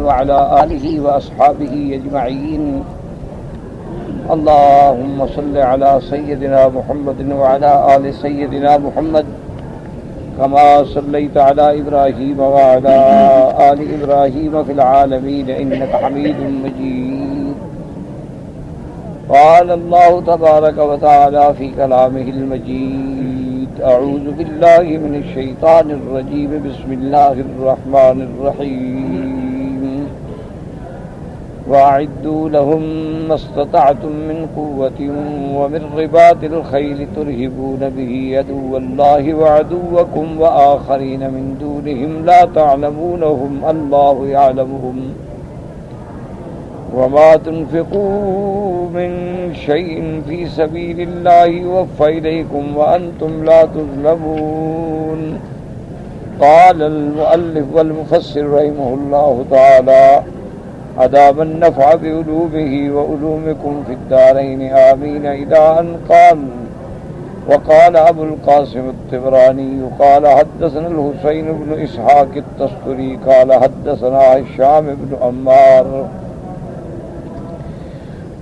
وعلى آله وأصحابه أجمعين. اللهم صل على سيدنا محمد وعلى آل سيدنا محمد كما صليت على إبراهيم وعلى آل إبراهيم في العالمين إنك حميد مجيد. قال الله تبارك وتعالى في كلامه المجيد: أعوذ بالله من الشيطان الرجيم. بسم الله الرحمن الرحيم. وأعدوا لهم ما استطعتم من قوة ومن رباط الخيل ترهبون به عدو الله وعدوكم وآخرين من دونهم لا تعلمونهم الله يعلمهم وما تنفقوا من شيء في سبيل الله يوفى إليكم وأنتم لا تظلمون. قال المؤلف والمفسر رحمه الله تعالى: أدام النفع بعلومه وعلومكم في الدارين آمين. إلى أن قال: وقال أبو القاسم الطبراني قال حدثنا الحسين بن إسحاق التستري قال حدثنا هشام بن عمار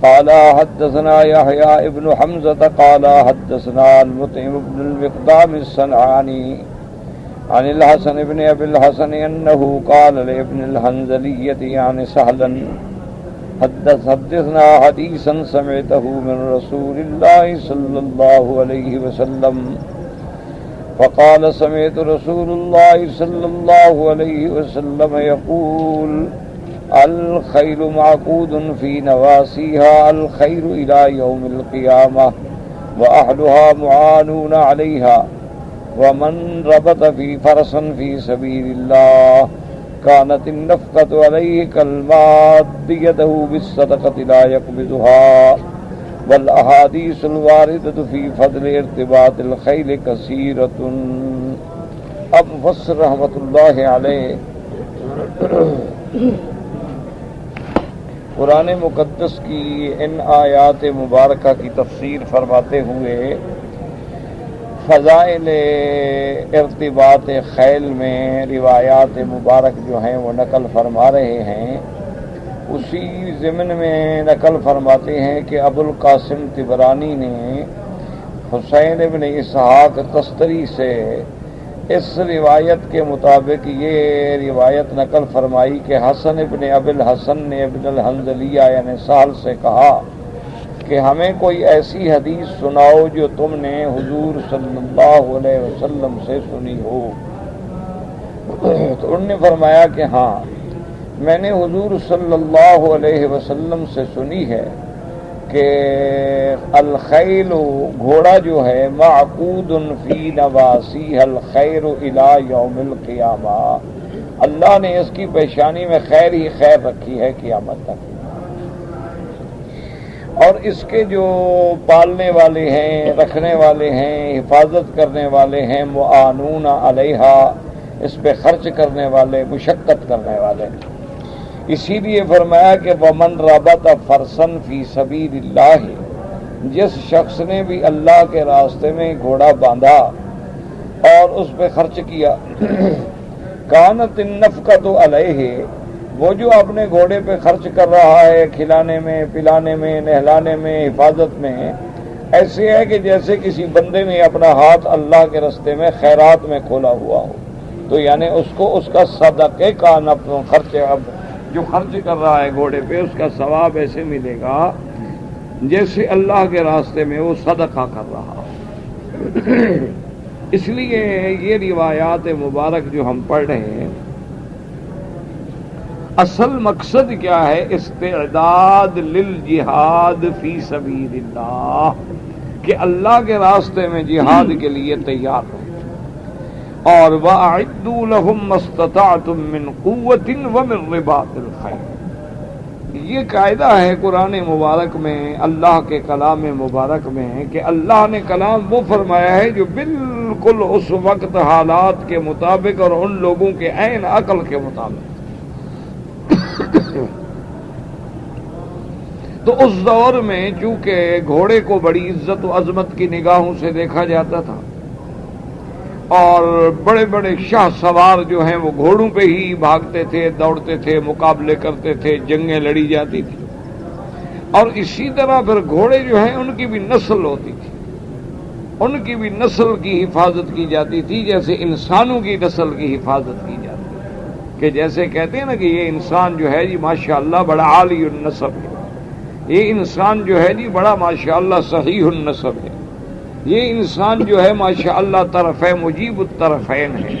قال حدثنا يحيى بن حمزة قال حدثنا المطعم بن المقدام الصنعاني عن الحسن بن أبي الحسن أنه قال لابن الحنظلية يعني سهلا: حدثنا حديثا سمعته من رسول الله صلى الله عليه وسلم. فقال: سمعت رسول الله صلى الله عليه وسلم يقول: الخيل معقود في نواسيها الخير إلى يوم القيامة وأهلها معانون عليها. ومن ربط في فرسا في سبيل الله كانت النفقة عليه كالماد يده بالصدقة لا يقبضها. والأحاديث الواردة في فضل ارتباط الخيل كثيرة. اب مفسر رحمۃ اللہ علیہ قرآن مقدس کی ان آیات مبارکہ کی تفسیر فرماتے ہوئے فضائل ارتباط خیل میں روایات مبارک جو ہیں وہ نقل فرما رہے ہیں. اسی ضمن میں نقل فرماتے ہیں کہ ابو القاسم طبرانی نے حسین ابن اسحاق تستری سے اس روایت کے مطابق یہ روایت نقل فرمائی کہ حسن ابن ابی الحسن نے ابن الحنظلیہ یعنی سہل سے کہا کہ ہمیں کوئی ایسی حدیث سناؤ جو تم نے حضور صلی اللہ علیہ وسلم سے سنی ہو. تو انہوں نے فرمایا کہ ہاں، میں نے حضور صلی اللہ علیہ وسلم سے سنی ہے کہ الخیل گھوڑا جو ہے معقود فی نواسیہ الخیر الی یوم القیامہ، اللہ نے اس کی پیشانی میں خیر ہی خیر رکھی ہے قیامت تک. اور اس کے جو پالنے والے ہیں، رکھنے والے ہیں، حفاظت کرنے والے ہیں، معانون علیہا، اس پہ خرچ کرنے والے، مشقت کرنے والے. اسی لیے فرمایا کہ ومن ربط فرسن فی سبیل اللہ، جس شخص نے بھی اللہ کے راستے میں گھوڑا باندھا اور اس پہ خرچ کیا، کانت النفقۃ علیہ، وہ جو اپنے گھوڑے پہ خرچ کر رہا ہے کھلانے میں، پلانے میں، نہلانے میں، حفاظت میں، ایسے ہے کہ جیسے کسی بندے نے اپنا ہاتھ اللہ کے راستے میں خیرات میں کھولا ہوا ہو. تو یعنی اس کو اس کا صدقے کا خرچ، اب جو خرچ کر رہا ہے گھوڑے پہ اس کا ثواب ایسے ملے گا جیسے اللہ کے راستے میں وہ صدقہ کر رہا ہو. اس لیے یہ روایات مبارک جو ہم پڑھ رہے ہیں، اصل مقصد کیا ہے؟ استعداد للجہاد فی سبیل اللہ، کہ اللہ کے راستے میں جہاد کے لیے تیار ہو. اور وَأَعِدُّوا لَهُم مَّا اسْتَطَعْتُم مِّن قُوَّةٍ وَمِن رِّبَاطِ الْخَيْلِ. یہ قاعدہ ہے قرآن مبارک میں، اللہ کے کلام مبارک میں، کہ اللہ نے کلام وہ فرمایا ہے جو بالکل اس وقت حالات کے مطابق اور ان لوگوں کے عین عقل کے مطابق. تو اس دور میں چونکہ گھوڑے کو بڑی عزت و عظمت کی نگاہوں سے دیکھا جاتا تھا اور بڑے بڑے شاہ سوار جو ہیں وہ گھوڑوں پہ ہی بھاگتے تھے، دوڑتے تھے، مقابلے کرتے تھے، جنگیں لڑی جاتی تھی. اور اسی طرح پھر گھوڑے جو ہیں ان کی بھی نسل ہوتی تھی، ان کی بھی نسل کی حفاظت کی جاتی تھی جیسے انسانوں کی نسل کی حفاظت کی جاتی ہے. کہ جیسے کہتے ہیں نا کہ یہ انسان جو ہے جی ماشاءاللہ بڑا عالی النسب ہے، یہ انسان جو ہے جی بڑا ماشاءاللہ صحیح النسب ہے، یہ انسان جو ہے ماشاءاللہ طرف مجیب الطرفین ہے،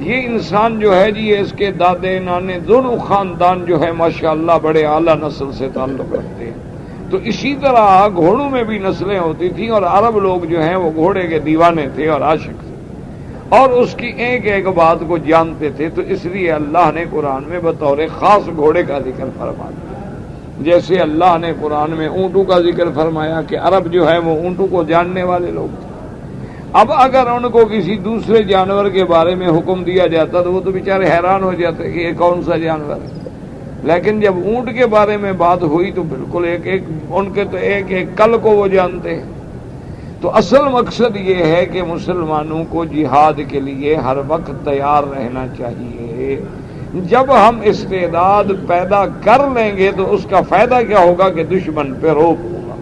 یہ انسان جو ہے جی اس کے دادے نانے دونوں خاندان جو ہے ماشاءاللہ بڑے اعلیٰ نسل سے تعلق رکھتے ہیں. تو اسی طرح گھوڑوں میں بھی نسلیں ہوتی تھیں، اور عرب لوگ جو ہیں وہ گھوڑے کے دیوانے تھے اور عاشق تھے، اور اس کی ایک ایک بات کو جانتے تھے. تو اس لیے اللہ نے قرآن میں بطور خاص گھوڑے کا ذکر فرمایا. جیسے اللہ نے قرآن میں اونٹوں کا ذکر فرمایا کہ عرب جو ہے وہ اونٹوں کو جاننے والے لوگ تھے. اب اگر ان کو کسی دوسرے جانور کے بارے میں حکم دیا جاتا تو وہ تو بیچارے حیران ہو جاتے کہ یہ کون سا جانور ہے. لیکن جب اونٹ کے بارے میں بات ہوئی تو بالکل ایک ایک ان کے تو ایک ایک کل کو وہ جانتے ہیں. تو اصل مقصد یہ ہے کہ مسلمانوں کو جہاد کے لیے ہر وقت تیار رہنا چاہیے. جب ہم استعداد پیدا کر لیں گے تو اس کا فائدہ کیا ہوگا کہ دشمن پہ روب ہوگا،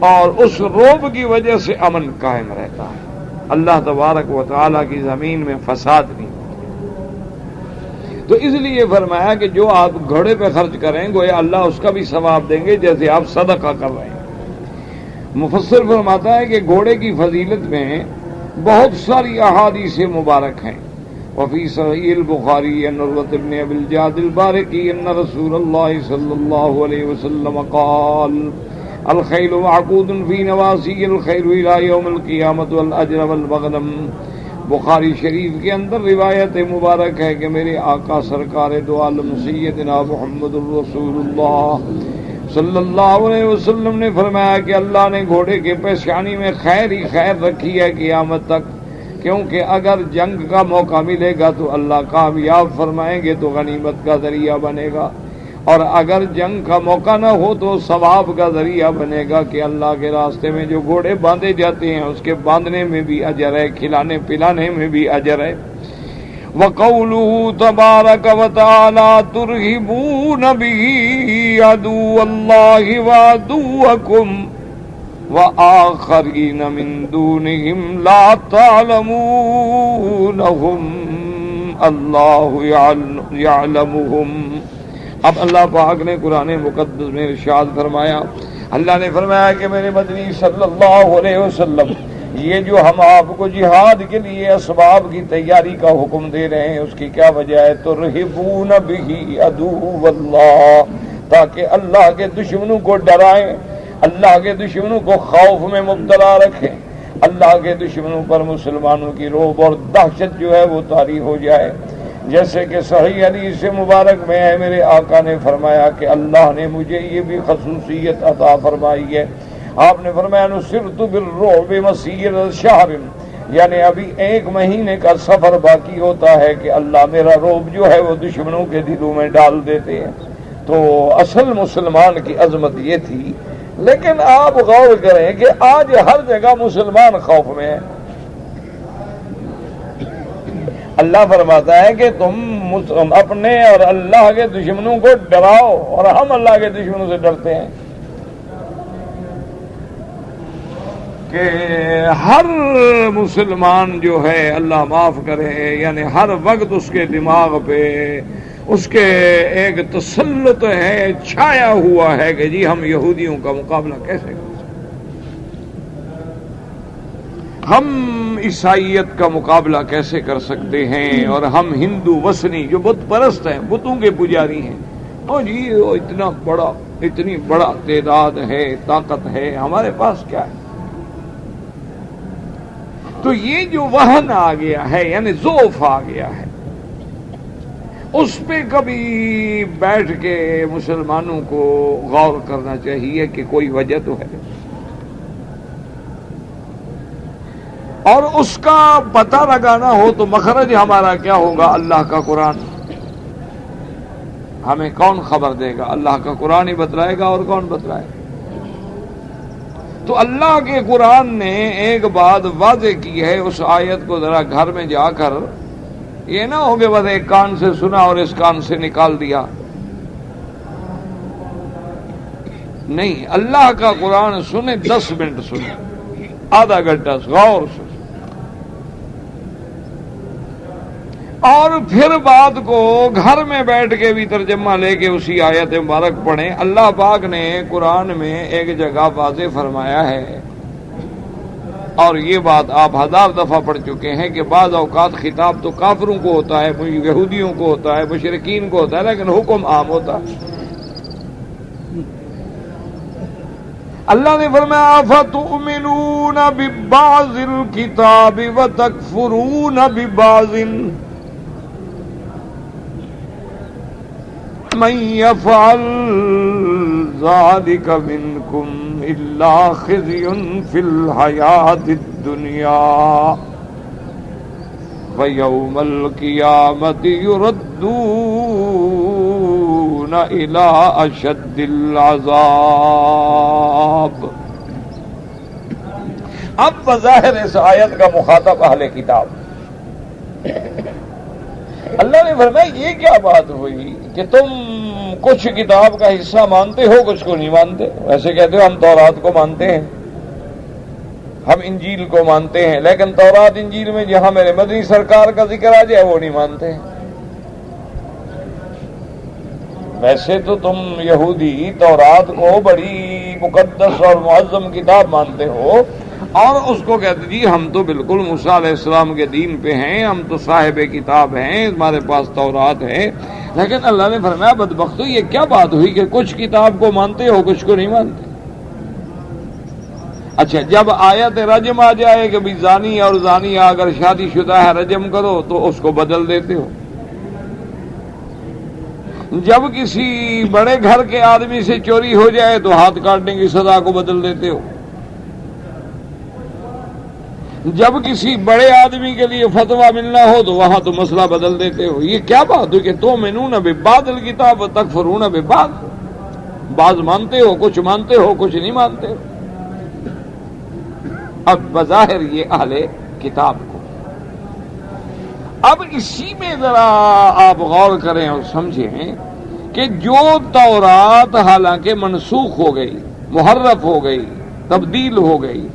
اور اس روب کی وجہ سے امن قائم رہتا ہے، اللہ تبارک و تعالیٰ کی زمین میں فساد نہیں ہوتا. تو اس لیے فرمایا کہ جو آپ گھوڑے پہ خرچ کریں گویا اللہ اس کا بھی ثواب دیں گے جیسے آپ صدقہ کر رہے ہیں. مفسر فرماتا ہے کہ گھوڑے کی فضیلت میں بہت ساری احادیث مبارک ہیں. وفی صحیح البخاری ان عروۃ بن ابی الجعد البارقی ان رسول اللہ صلی اللہ علیہ وسلم قال الخیل معقود فی نواسی الخیر الی یوم القیامۃ والاجر والمغنم. بخاری شریف کے اندر روایت مبارک ہے کہ میرے آقا سرکار دو عالم سیدنا محمد الرسول اللہ صلی اللہ علیہ وسلم نے فرمایا کہ اللہ نے گھوڑے کے پیشانی میں خیر ہی خیر رکھی ہے قیامت تک، کیونکہ اگر جنگ کا موقع ملے گا تو اللہ کامیاب فرمائیں گے تو غنیمت کا ذریعہ بنے گا، اور اگر جنگ کا موقع نہ ہو تو ثواب کا ذریعہ بنے گا کہ اللہ کے راستے میں جو گھوڑے باندھے جاتے ہیں اس کے باندھنے میں بھی اجر ہے، کھلانے پلانے میں بھی اجر ہے. وَقَوْلُهُ تَبَارَكَ وَتَعَالَى تُرْهِبُونَ بِهِ عَدُوَّ اللَّهِ وَعَدُوَّكُمْ وَآخَرِينَ مِن دُونِهِمْ لَا تَعْلَمُونَهُمْ اللَّهُ يَعْلَمُهُمْ. اب اللہ پاک نے قرآن مقدس میں ارشاد فرمایا، اللہ نے فرمایا کہ میرے مدنی صلی اللہ علیہ وسلم یہ جو ہم آپ کو جہاد کے لیے اسباب کی تیاری کا حکم دے رہے ہیں اس کی کیا وجہ ہے؟ ترہبون بہ عدو اللہ، تاکہ اللہ کے دشمنوں کو ڈرائیں، اللہ کے دشمنوں کو خوف میں مبتلا رکھیں، اللہ کے دشمنوں پر مسلمانوں کی رعب اور دہشت جو ہے وہ طاری ہو جائے. جیسے کہ صحیح حدیث مبارک میں ہے میرے آقا نے فرمایا کہ اللہ نے مجھے یہ بھی خصوصیت عطا فرمائی ہے. آپ نے فرمایا نصرت بالرعب مسیر شہر، یعنی ابھی 1 مہینے کا سفر باقی ہوتا ہے کہ اللہ میرا رعب جو ہے وہ دشمنوں کے دلوں میں ڈال دیتے ہیں. تو اصل مسلمان کی عظمت یہ تھی. لیکن آپ غور کریں کہ آج ہر جگہ مسلمان خوف میں ہے. اللہ فرماتا ہے کہ تم اپنے اور اللہ کے دشمنوں کو ڈراؤ، اور ہم اللہ کے دشمنوں سے ڈرتے ہیں. کہ ہر مسلمان جو ہے اللہ معاف کرے، یعنی ہر وقت اس کے دماغ پہ اس کے ایک تسلط ہے، چھایا ہوا ہے کہ جی ہم یہودیوں کا مقابلہ کیسے کریں، ہم عیسائیت کا مقابلہ کیسے کر سکتے ہیں، اور ہم ہندو وثنی جو بت پرست ہیں، بتوں کے پجاری ہیں، اور جی اتنی بڑا تعداد ہے، طاقت ہے، ہمارے پاس کیا ہے. تو یہ جو وہن آ گیا ہے، یعنی ضعف آ گیا ہے، اس پہ کبھی بیٹھ کے مسلمانوں کو غور کرنا چاہیے کہ کوئی وجہ تو ہے، اور اس کا پتہ لگانا ہو تو مخرج ہمارا کیا ہوگا؟ اللہ کا قرآن. ہمیں کون خبر دے گا؟ اللہ کا قرآن ہی بتلائے گا، اور کون بتلائے گا؟ تو اللہ کے قرآن نے ایک بات واضح کی ہے، اس آیت کو ذرا گھر میں جا کر یہ نہ ہو کہ بس ایک کان سے سنا اور اس کان سے نکال دیا، نہیں، اللہ کا قرآن سنے، 10 منٹ سنے، آدھا گھنٹہ غور سے، اور پھر بات کو گھر میں بیٹھ کے بھی ترجمہ لے کے اسی آیت مبارک پڑھیں۔ اللہ پاک نے قرآن میں ایک جگہ واضح فرمایا ہے، اور یہ بات آپ 1000 دفعہ پڑھ چکے ہیں کہ بعض اوقات خطاب تو کافروں کو ہوتا ہے، یہودیوں کو ہوتا ہے، مشرکین کو ہوتا ہے، لیکن حکم عام ہوتا ہے۔ اللہ نے فرمایا افتؤمنون ببعض الکتاب وتکفرون ببعض من يفعل ذلك منكم إلا خزي في الحياة الدنيا ويوم القيامة يردون إلى أشد العذاب۔ اب بظاہر اس آیت کا مخاطب اہل کتاب، اللہ نے فرمایا یہ کیا بات ہوئی کہ تم کچھ کتاب کا حصہ مانتے ہو، کچھ کو نہیں مانتے؟ ویسے کہتے ہو ہم تورات کو مانتے ہیں، ہم انجیل کو مانتے ہیں، لیکن تورات انجیل میں جہاں میرے مدنی سرکار کا ذکر آ جائے وہ نہیں مانتے ہیں۔ ویسے تو تم یہودی تورات کو بڑی مقدس اور معظم کتاب مانتے ہو، اور اس کو کہتے جی ہم تو بالکل موسیٰ علیہ السلام کے دین پہ ہیں، ہم تو صاحب کتاب ہیں، ہمارے پاس تورات ہے۔ لیکن اللہ نے فرمایا بدبختو یہ کیا بات ہوئی کہ کچھ کتاب کو مانتے ہو، کچھ کو نہیں مانتے؟ اچھا، جب آیت رجم آ جائے کہ بھی زانی اور زانیہ اگر شادی شدہ ہے رجم کرو، تو اس کو بدل دیتے ہو۔ جب کسی بڑے گھر کے آدمی سے چوری ہو جائے تو ہاتھ کاٹنے کی سزا کو بدل دیتے ہو۔ جب کسی بڑے آدمی کے لیے فتویٰ ملنا ہو تو وہاں تو مسئلہ بدل دیتے ہو۔ یہ کیا بات ہے کہ تؤمنون ببعض الکتاب وتکفرون ببعض، بعض مانتے ہو، کچھ مانتے ہو، کچھ نہیں مانتے ہو۔ اب بظاہر یہ اہل کتاب کو، اب اسی میں ذرا آپ غور کریں اور سمجھیں کہ جو تورات حالانکہ منسوخ ہو گئی، محرف ہو گئی، تبدیل ہو گئی،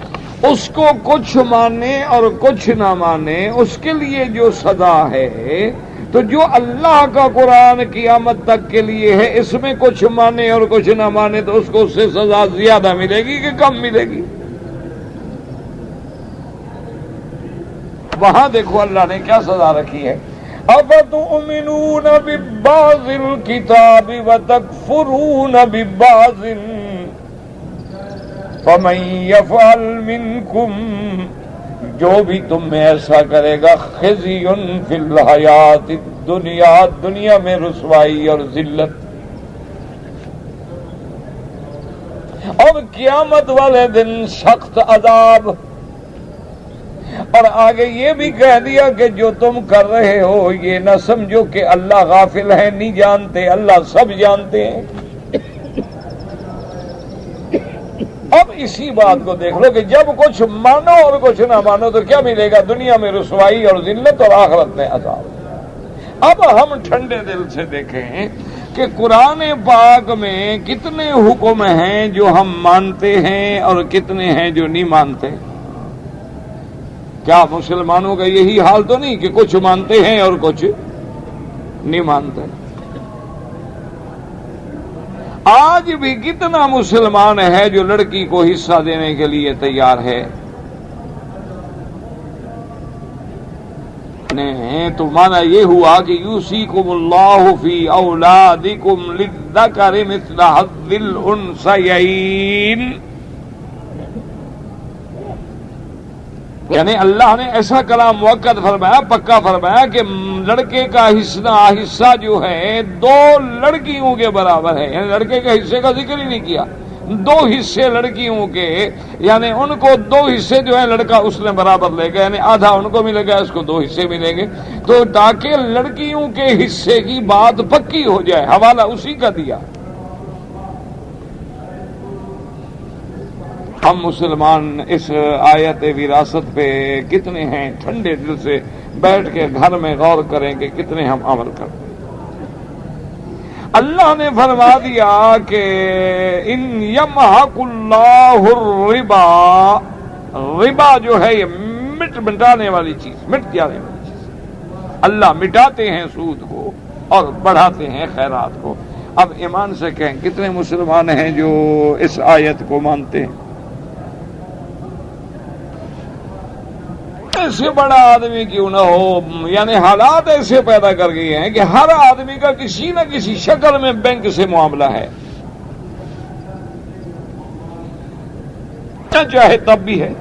اس کو کچھ مانے اور کچھ نہ مانے، اس کے لیے جو سزا ہے، تو جو اللہ کا قرآن قیامت تک کے لیے ہے، اس میں کچھ مانے اور کچھ نہ مانے تو اس کو اس سے سزا زیادہ ملے گی کہ کم ملے گی؟ وہاں دیکھو اللہ نے کیا سزا رکھی ہے، افتؤمنون ببعض الکتاب وتکفرون ببعض فمن يفعل منكم، جو بھی تم میں ایسا کرے گا، خزي في الحیات الدنیا، دنیا میں رسوائی اور ذلت، اور قیامت والے دن سخت عذاب۔ اور آگے یہ بھی کہہ دیا کہ جو تم کر رہے ہو یہ نہ سمجھو کہ اللہ غافل ہے، نہیں جانتے، اللہ سب جانتے ہیں۔ اب اسی بات کو دیکھ لو کہ جب کچھ مانو اور کچھ نہ مانو تو کیا ملے گا؟ دنیا میں رسوائی اور ذلت، اور آخرت میں عذاب۔ اب ہم ٹھنڈے دل سے دیکھیں کہ قرآن پاک میں کتنے حکم ہیں جو ہم مانتے ہیں اور کتنے ہیں جو نہیں مانتے۔ کیا مسلمانوں کا یہی حال تو نہیں کہ کچھ مانتے ہیں اور کچھ نہیں مانتے؟ آج بھی کتنا مسلمان ہے جو لڑکی کو حصہ دینے کے لیے تیار ہے؟ تو مانا یہ ہوا کہ یوصیکم اللہ فی اولادکم للذکر مثل حظ الانثیین، یعنی اللہ نے ایسا کلام موقت فرمایا، پکا فرمایا کہ لڑکے کا حصہ جو ہے 2 لڑکیوں کے برابر ہے، یعنی لڑکے کے حصے کا ذکر ہی نہیں کیا، 2 حصے لڑکیوں کے، یعنی ان کو 2 حصے جو ہے لڑکا اس نے برابر لے گا، یعنی آدھا ان کو ملے گا، اس کو 2 حصے ملیں گے، تو تاکہ لڑکیوں کے حصے کی بات پکی ہو جائے، حوالہ اسی کا دیا۔ ہم مسلمان اس آیت وراثت پہ کتنے ہیں ٹھنڈے دل سے بیٹھ کے گھر میں غور کریں کہ کتنے ہم عمل کرتے ہیں۔ اللہ نے فرما دیا کہ ان یمحق اللہ الربا، ربا جو ہے یہ مٹانے والی چیز، مٹ جانے والی چیز، اللہ مٹاتے ہیں سود کو اور بڑھاتے ہیں خیرات کو۔ اب ایمان سے کہیں کتنے مسلمان ہیں جو اس آیت کو مانتے ہیں؟ ایسے بڑا آدمی کیوں نہ ہو، یعنی حالات ایسے پیدا کر گئے ہیں کہ ہر آدمی کا کسی نہ کسی شکل میں بینک سے معاملہ ہے، چاہے تب بھی ہے۔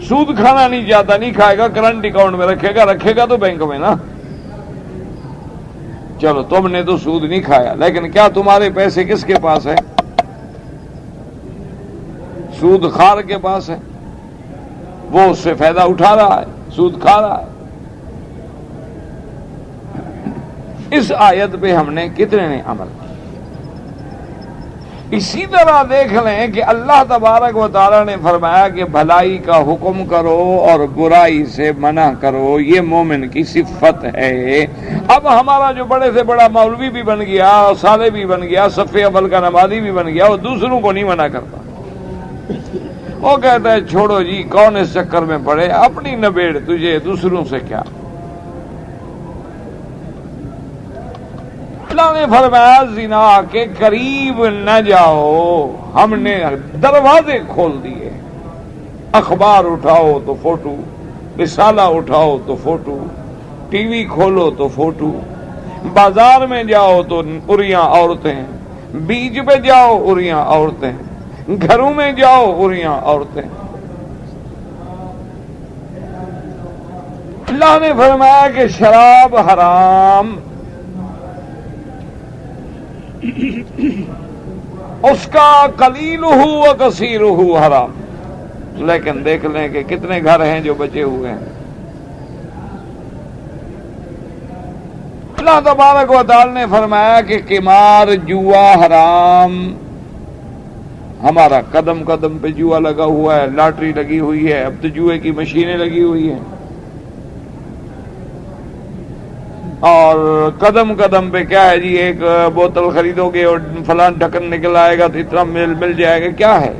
سود کھانا نہیں چاہتا، نہیں کھائے گا، کرنٹ اکاؤنٹ میں رکھے گا تو بینک میں نا۔ چلو تم نے تو سود نہیں کھایا، لیکن کیا تمہارے پیسے کس کے پاس ہیں؟ سود خار کے پاس ہے، وہ اس سے فائدہ اٹھا رہا ہے، سود کھا رہا ہے۔ اس آیت پہ ہم نے کتنے نے عمل کیا؟ اسی طرح دیکھ لیں کہ اللہ تبارک و تعالی نے فرمایا کہ بھلائی کا حکم کرو اور برائی سے منع کرو، یہ مومن کی صفت ہے۔ اب ہمارا جو بڑے سے بڑا مولوی بھی بن گیا، صالح بھی بن گیا، صف اول کا نمازی بھی بن گیا، وہ دوسروں کو نہیں منع کرتا، وہ کہتا ہے چھوڑو جی، کون اس چکر میں پڑے، اپنی نبیڑ، تجھے دوسروں سے کیا۔ اللہ نے فرمایا زنا کے قریب نہ جاؤ، ہم نے دروازے کھول دیے، اخبار اٹھاؤ تو فوٹو، رسالہ اٹھاؤ تو فوٹو، ٹی وی کھولو تو فوٹو، بازار میں جاؤ تو اریاں عورتیں، بیچ پہ جاؤ اریاں عورتیں، گھروں میں جاؤ اریاں عورتیں۔ اللہ نے فرمایا کہ شراب حرام، اس کا قلیلہ و کثیرہ حرام، لیکن دیکھ لیں کہ کتنے گھر ہیں جو بچے ہوئے ہیں۔ اللہ تبارک و تعالی نے فرمایا کہ قمار، جوا حرام، ہمارا قدم قدم پہ جوا لگا ہوا ہے، لاٹری لگی ہوئی ہے، اب تو جوئے کی مشینیں لگی ہوئی ہیں، اور قدم قدم پہ کیا ہے جی، ایک بوتل خریدو گے اور فلاں ڈھکن نکل آئے گا تو اتنا مل جائے گا، کیا ہے؟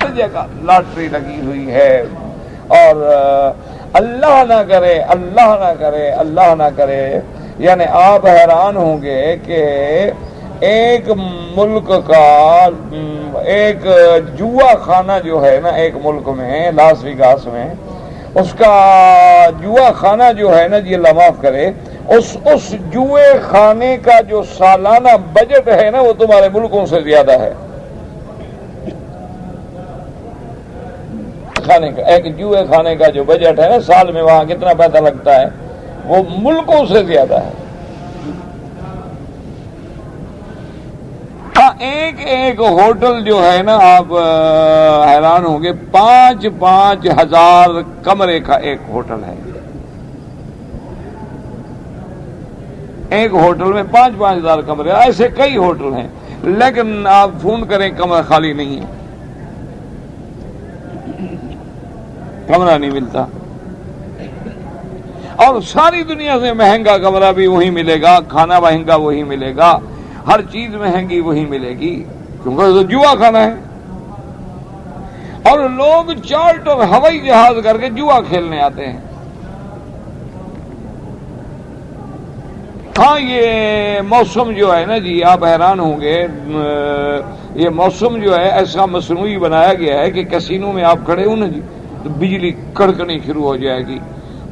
ہر جگہ لاٹری لگی ہوئی ہے۔ اور اللہ نہ کرے، اللہ نہ کرے، اللہ نہ کرے، یعنی آپ حیران ہوں گے کہ ایک ملک کا ایک جوا خانہ جو ہے نا، ایک ملک میں لاس ویگاس میں، اس کا جوا خانہ جو ہے نا جی، اللہ معاف کرے، اس جوئے خانے کا جو سالانہ بجٹ ہے نا، وہ تمہارے ملکوں سے زیادہ ہے۔ کھانے کا، ایک جوئے خانے کا جو بجٹ ہے نا سال میں، وہاں کتنا پیسہ لگتا ہے، وہ ملکوں سے زیادہ ہے۔ ایک ایک ہوٹل جو ہے نا، آپ حیران ہوں گے، 5,000 کمرے کا ایک ہوٹل ہے، ایک ہوٹل میں 5,000 کمرے، ایسے کئی ہوٹل ہیں، لیکن آپ فون کریں کمرہ خالی نہیں ہے، کمرہ نہیں ملتا۔ اور ساری دنیا سے مہنگا کمرہ بھی وہی ملے گا، کھانا مہنگا وہی ملے گا، ہر چیز مہنگی وہی ملے گی، کیونکہ تو جوا کھانا ہے۔ اور لوگ چارٹر ہوائی جہاز کر کے جوا کھیلنے آتے ہیں۔ ہاں یہ موسم جو ہے نا جی، آپ حیران ہوں گے، یہ موسم جو ہے ایسا مصنوعی بنایا گیا ہے کہ کسینوں میں آپ کھڑے ہو نا جی تو بجلی کڑکنی شروع ہو جائے گی،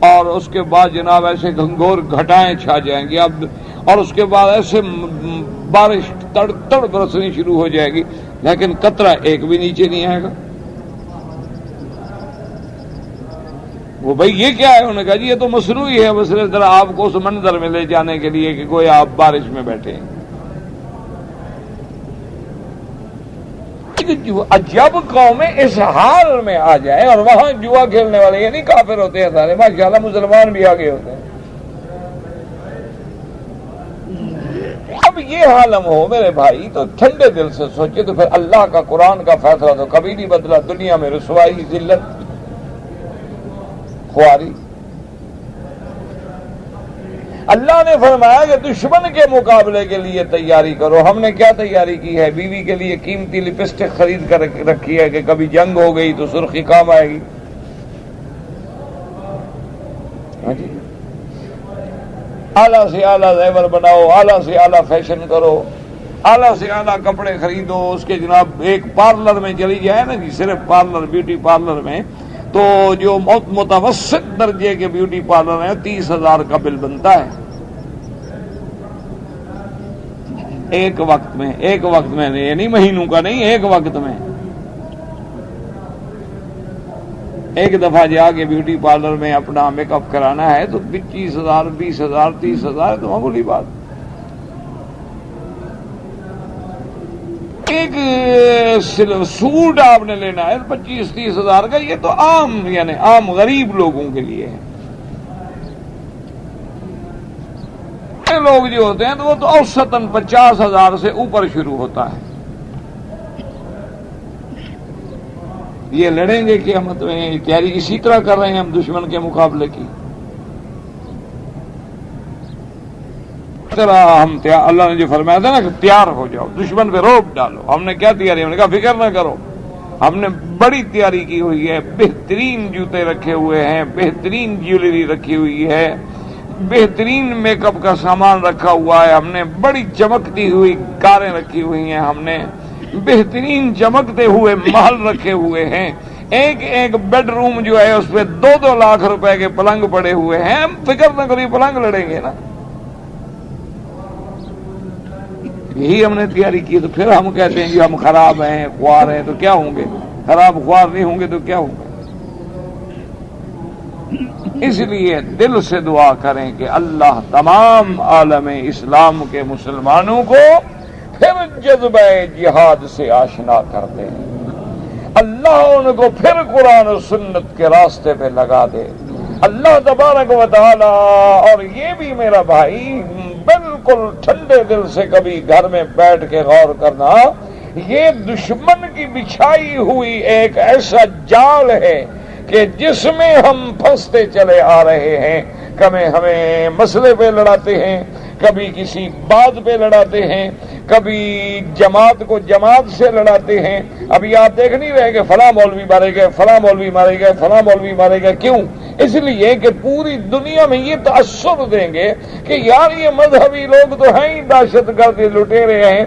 اور اس کے بعد جناب ایسے گھنگور گھٹائیں چھا جائیں گی، اب اور اس کے بعد ایسے بارش تڑ تڑ برسنی شروع ہو جائے گی، لیکن قطرہ ایک بھی نیچے نہیں آئے گا۔ وہ بھائی یہ کیا ہے؟ انہوں نے کہا جی یہ تو مصنوعی ہے، بس ذرا آپ کو اس منظر میں لے جانے کے لیے کہ کوئی آپ بارش میں بیٹھے ہیں۔ جب قومیں اس حال میں آ جائیں، اور وہاں جوا کھیلنے والے یہ نہیں کافر ہوتے ہیں سارے، ماشاءاللہ مسلمان بھی آگے ہوتے ہیں۔ اب جب یہ عالم ہو میرے بھائی تو ٹھنڈے دل سے سوچے، تو پھر اللہ کا قرآن کا فیصلہ تو کبھی نہیں بدلا، دنیا میں رسوائی، ذلت، خواری۔ اللہ نے فرمایا کہ دشمن کے مقابلے کے لیے تیاری کرو۔ ہم نے کیا تیاری کی ہے؟ بیوی کے لیے قیمتی لپسٹک خرید کر رکھی ہے کہ کبھی جنگ ہو گئی تو سرخی کام آئے گی۔ ہاں جی، اعلیٰ سے اعلیٰ زیور بناؤ، اعلیٰ سے اعلیٰ فیشن کرو، اعلیٰ سے اعلیٰ کپڑے خریدو، اس کے جناب ایک پارلر میں چلی جائے نا جی، صرف پارلر، بیوٹی پارلر میں تو جو متوسط درجے کے بیوٹی پارلر ہیں 30,000 کا بل بنتا ہے ایک وقت میں، یہ نہیں مہینوں کا نہیں، ایک وقت میں۔ ایک دفعہ جا کے بیوٹی پارلر میں اپنا میک اپ کرانا ہے تو 25,000، 20,000، 30,000 تو معمولی بات۔ ایک سوٹ آپ نے لینا ہے 25-30,000 کا، یہ تو عام، یعنی عام غریب لوگوں کے لیے ہے۔ لوگ جو ہوتے ہیں تو وہ تو اوسطاً 50,000 سے اوپر شروع ہوتا ہے۔ یہ لڑیں گے قیامت میں، تیاری اسی طرح کر رہے ہیں ہم دشمن کے مقابلے کی طرح۔ اللہ نے جو فرمایا تھا نا کہ تیار ہو جاؤ، دشمن پہ روب ڈالو۔ ہم نے کیا تیاری؟ ہم نے کہا فکر نہ کرو، ہم نے بڑی تیاری کی ہوئی ہے، بہترین جوتے رکھے ہوئے ہیں، بہترین جیولری رکھی ہوئی ہے، بہترین میک اپ کا سامان رکھا ہوا ہے، ہم نے بڑی چمکتی ہوئی کاریں رکھی ہوئی ہیں، ہم نے بہترین چمکتے ہوئے محل رکھے ہوئے ہیں، ایک بیڈ روم جو ہے اس پہ 2-2 لاکھ روپے کے پلنگ پڑے ہوئے ہیں۔ ہم فکر نہ کریے، پلنگ لڑیں گے نا، یہی ہم نے تیاری کی۔ تو پھر ہم کہتے ہیں جی ہم خراب ہیں، خوار ہیں، تو کیا ہوں گے؟ خراب خوار نہیں ہوں گے تو کیا ہوں گے؟ اس لیے دل سے دعا کریں کہ اللہ تمام عالم اسلام کے مسلمانوں کو پھر جذبہ جہاد سے آشنا کر دے، اللہ ان کو پھر قرآن و سنت کے راستے پہ لگا دے اللہ تبارک و تعالی۔ اور یہ بھی میرا بھائی بالکل ٹھنڈے دل سے کبھی گھر میں بیٹھ کے غور کرنا، یہ دشمن کی بچھائی ہوئی ایک ایسا جال ہے کہ جس میں ہم پھنستے چلے آ رہے ہیں۔ کبھی ہمیں مسئلے پہ لڑاتے ہیں، کبھی کسی بات پہ لڑاتے ہیں، کبھی جماعت کو جماعت سے لڑاتے ہیں۔ ابھی آپ دیکھ نہیں رہے کہ فلاں مولوی مارے گئے، فلاں مولوی مارے گئے، فلاں مولوی مارے گئے۔ کیوں؟ اس لیے کہ پوری دنیا میں یہ تاثر دیں گے کہ یار یہ مذہبی لوگ تو ہیں ہی دہشت گرد لٹیرے ہیں،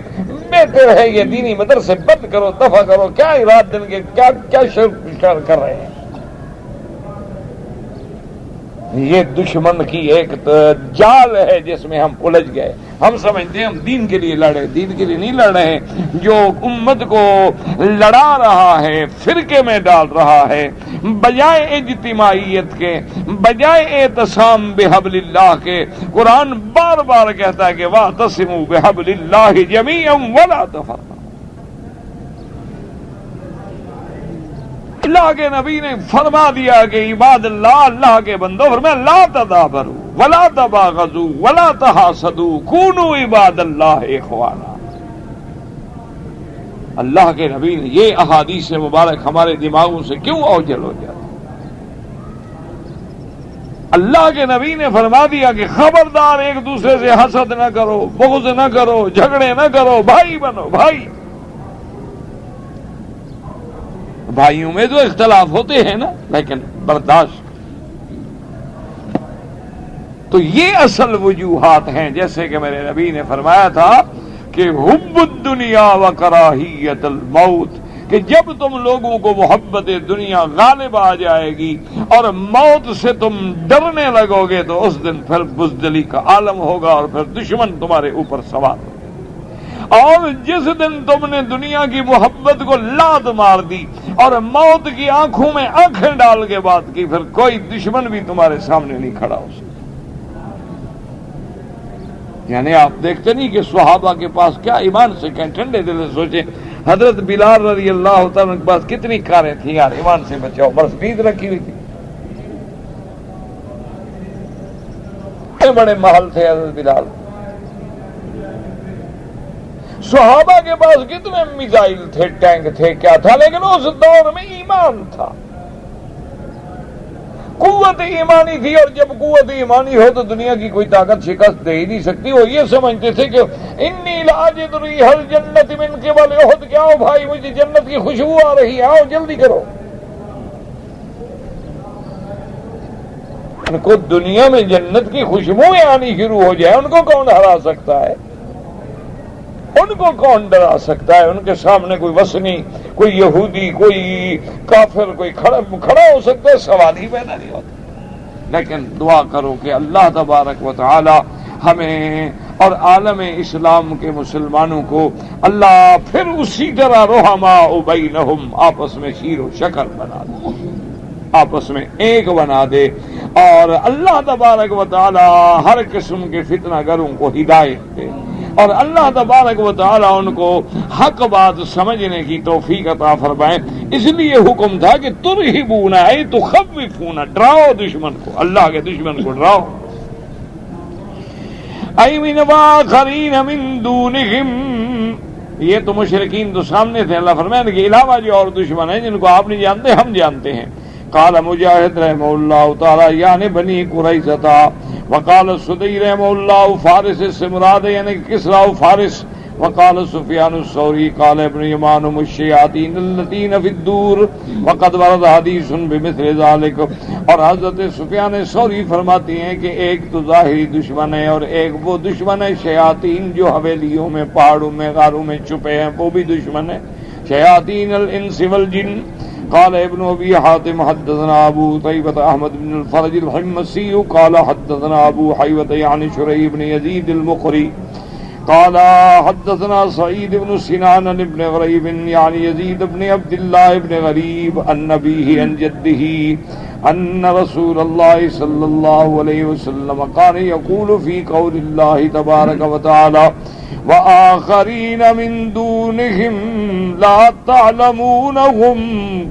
بہتر ہے یہ دینی مدرسے بند کرو، دفع کرو۔ کیا رات دن کے کیا شر کر رہے ہیں؟ یہ دشمن کی ایک جال ہے جس میں ہم الجھ گئے۔ ہم سمجھتے ہیں ہم دین کے لیے لڑے، دین کے لیے نہیں لڑ رہے ہیں۔ جو امت کو لڑا رہا ہے، فرقے میں ڈال رہا ہے، بجائے اجتماعیت کے، بجائے اعتصام بحبل اللہ کے، قرآن بار بار کہتا ہے کہ واعتصموا بحبل اللہ جمیعا ولا تفرقوا۔ اللہ کے نبی نے فرما دیا کہ عباد اللہ، اللہ کے بندوں، فرمایا لا تدابروا ولا تباغضوا ولا تحاسدوا كونوا عباد اللہ اخوانا۔ اللہ کے نبی نے یہ احادیث مبارک ہمارے دماغوں سے کیوں اوجھل ہو جاتی؟ اللہ کے نبی نے فرما دیا کہ خبردار ایک دوسرے سے حسد نہ کرو، بغض نہ کرو، جھگڑے نہ کرو، بھائی بنو بھائی۔ بھائیوں میں تو اختلاف ہوتے ہیں نا، لیکن برداشت۔ تو یہ اصل وجوہات ہیں، جیسے کہ میرے نبی نے فرمایا تھا کہ حب الدنیا و کراہیت الموت، کہ جب تم لوگوں کو محبت دنیا غالب آ جائے گی اور موت سے تم ڈرنے لگو گے تو اس دن پھر بزدلی کا عالم ہوگا اور پھر دشمن تمہارے اوپر سوار ہوگا۔ اور جس دن تم نے دنیا کی محبت کو لات مار دی اور موت کی آنکھوں میں آنکھیں ڈال کے بات کی، پھر کوئی دشمن بھی تمہارے سامنے نہیں کھڑا ہو سکتا۔ یعنی آپ دیکھتے نہیں کہ صحابہ کے پاس کیا ایمان سے کہیں، ٹھنڈے دل سے سوچیں حضرت بلال رضی اللہ تعالیٰ کے پاس کتنی کاریں تھیں یار، ایمان سے بچاؤ، مرسیڈیز رکھی ہوئی تھی، بڑے محل تھے حضرت بلال۔ صحابہ کے پاس کتنے میزائل تھے، ٹینک تھے، کیا تھا، لیکن اس دور میں ایمان تھا، قوت ایمانی تھی، اور جب قوت ایمانی ہو تو دنیا کی کوئی طاقت شکست دے ہی نہیں سکتی۔ وہ یہ سمجھتے تھے کہ انی لاجد ریح الجنت من قبل احد، کہ آؤ بھائی مجھے جنت کی خوشبو آ رہی ہے، آؤ جلدی کرو۔ ان کو دنیا میں جنت کی خوشبوئیں آنی شروع ہو جائے، ان کو کون ہرا سکتا ہے، ان کو کون ڈرا سکتا ہے؟ ان کے سامنے کوئی وثنی، کوئی یہودی، کوئی کافر، کوئی کھڑا ہو سکتا ہے؟ سوال ہی پیدا نہیں ہوتا۔ لیکن دعا کرو کہ اللہ تبارک و تعالی ہمیں اور عالم اسلام کے مسلمانوں کو اللہ پھر اسی طرح رحماء بینہم، آپس میں شیر و شکر بنا دے، آپس میں ایک بنا دے، اور اللہ تبارک و تعالی ہر قسم کے فتنہ گروں کو ہدایت دے، اور اللہ تبارک و تعالیٰ ان کو حق بات سمجھنے کی توفیق عطا فرمائے۔ اس لیے حکم تھا کہ ترہبون اے تخوفون، ڈراؤ دشمن کو، اللہ کے دشمن کو ڈراؤ۔ اے من آخرین من دونہم، یہ تو مشرکین تو سامنے تھے، اللہ فرمائے کہ علاوہ جو اور دشمن ہیں جن کو آپ نہیں جانتے ہم جانتے ہیں۔ قال مجاہد رحمہ اللہ تعالی یعنی بنی قریظہ، وقال السدی رحمہ اللہ فارس سے مراد ہے یعنی کسرا و فارس، وقال سفیان الثوری قال ابن یمان الشیاطین الذین فی الدور وقد ورد حدیث بمثل ذلک، اور حضرت سفیان ثوری فرماتی ہیں کہ ایک تو ظاہری دشمن ہے اور ایک وہ دشمن ہے شیاطین جو حویلیوں میں، پہاڑوں میں، غاروں میں چھپے ہیں، وہ بھی دشمن ہے، شیاطین الانس والجن۔ قال ابن ابي حاتم حدثنا ابو طيبة احمد بن الفرج الحمصي قال حدثنا ابو حيوة يعني شريح بن يزيد المقري قال حدثنا سعيد بن سنان بن غريب يعني يزيد بن عبد الله بن غريب عن أبيه عن جده أن رسول الله صلى الله عليه وسلم كان يقول في قول الله تبارك وتعالى وآخرين من دونهم لا تعلمونهم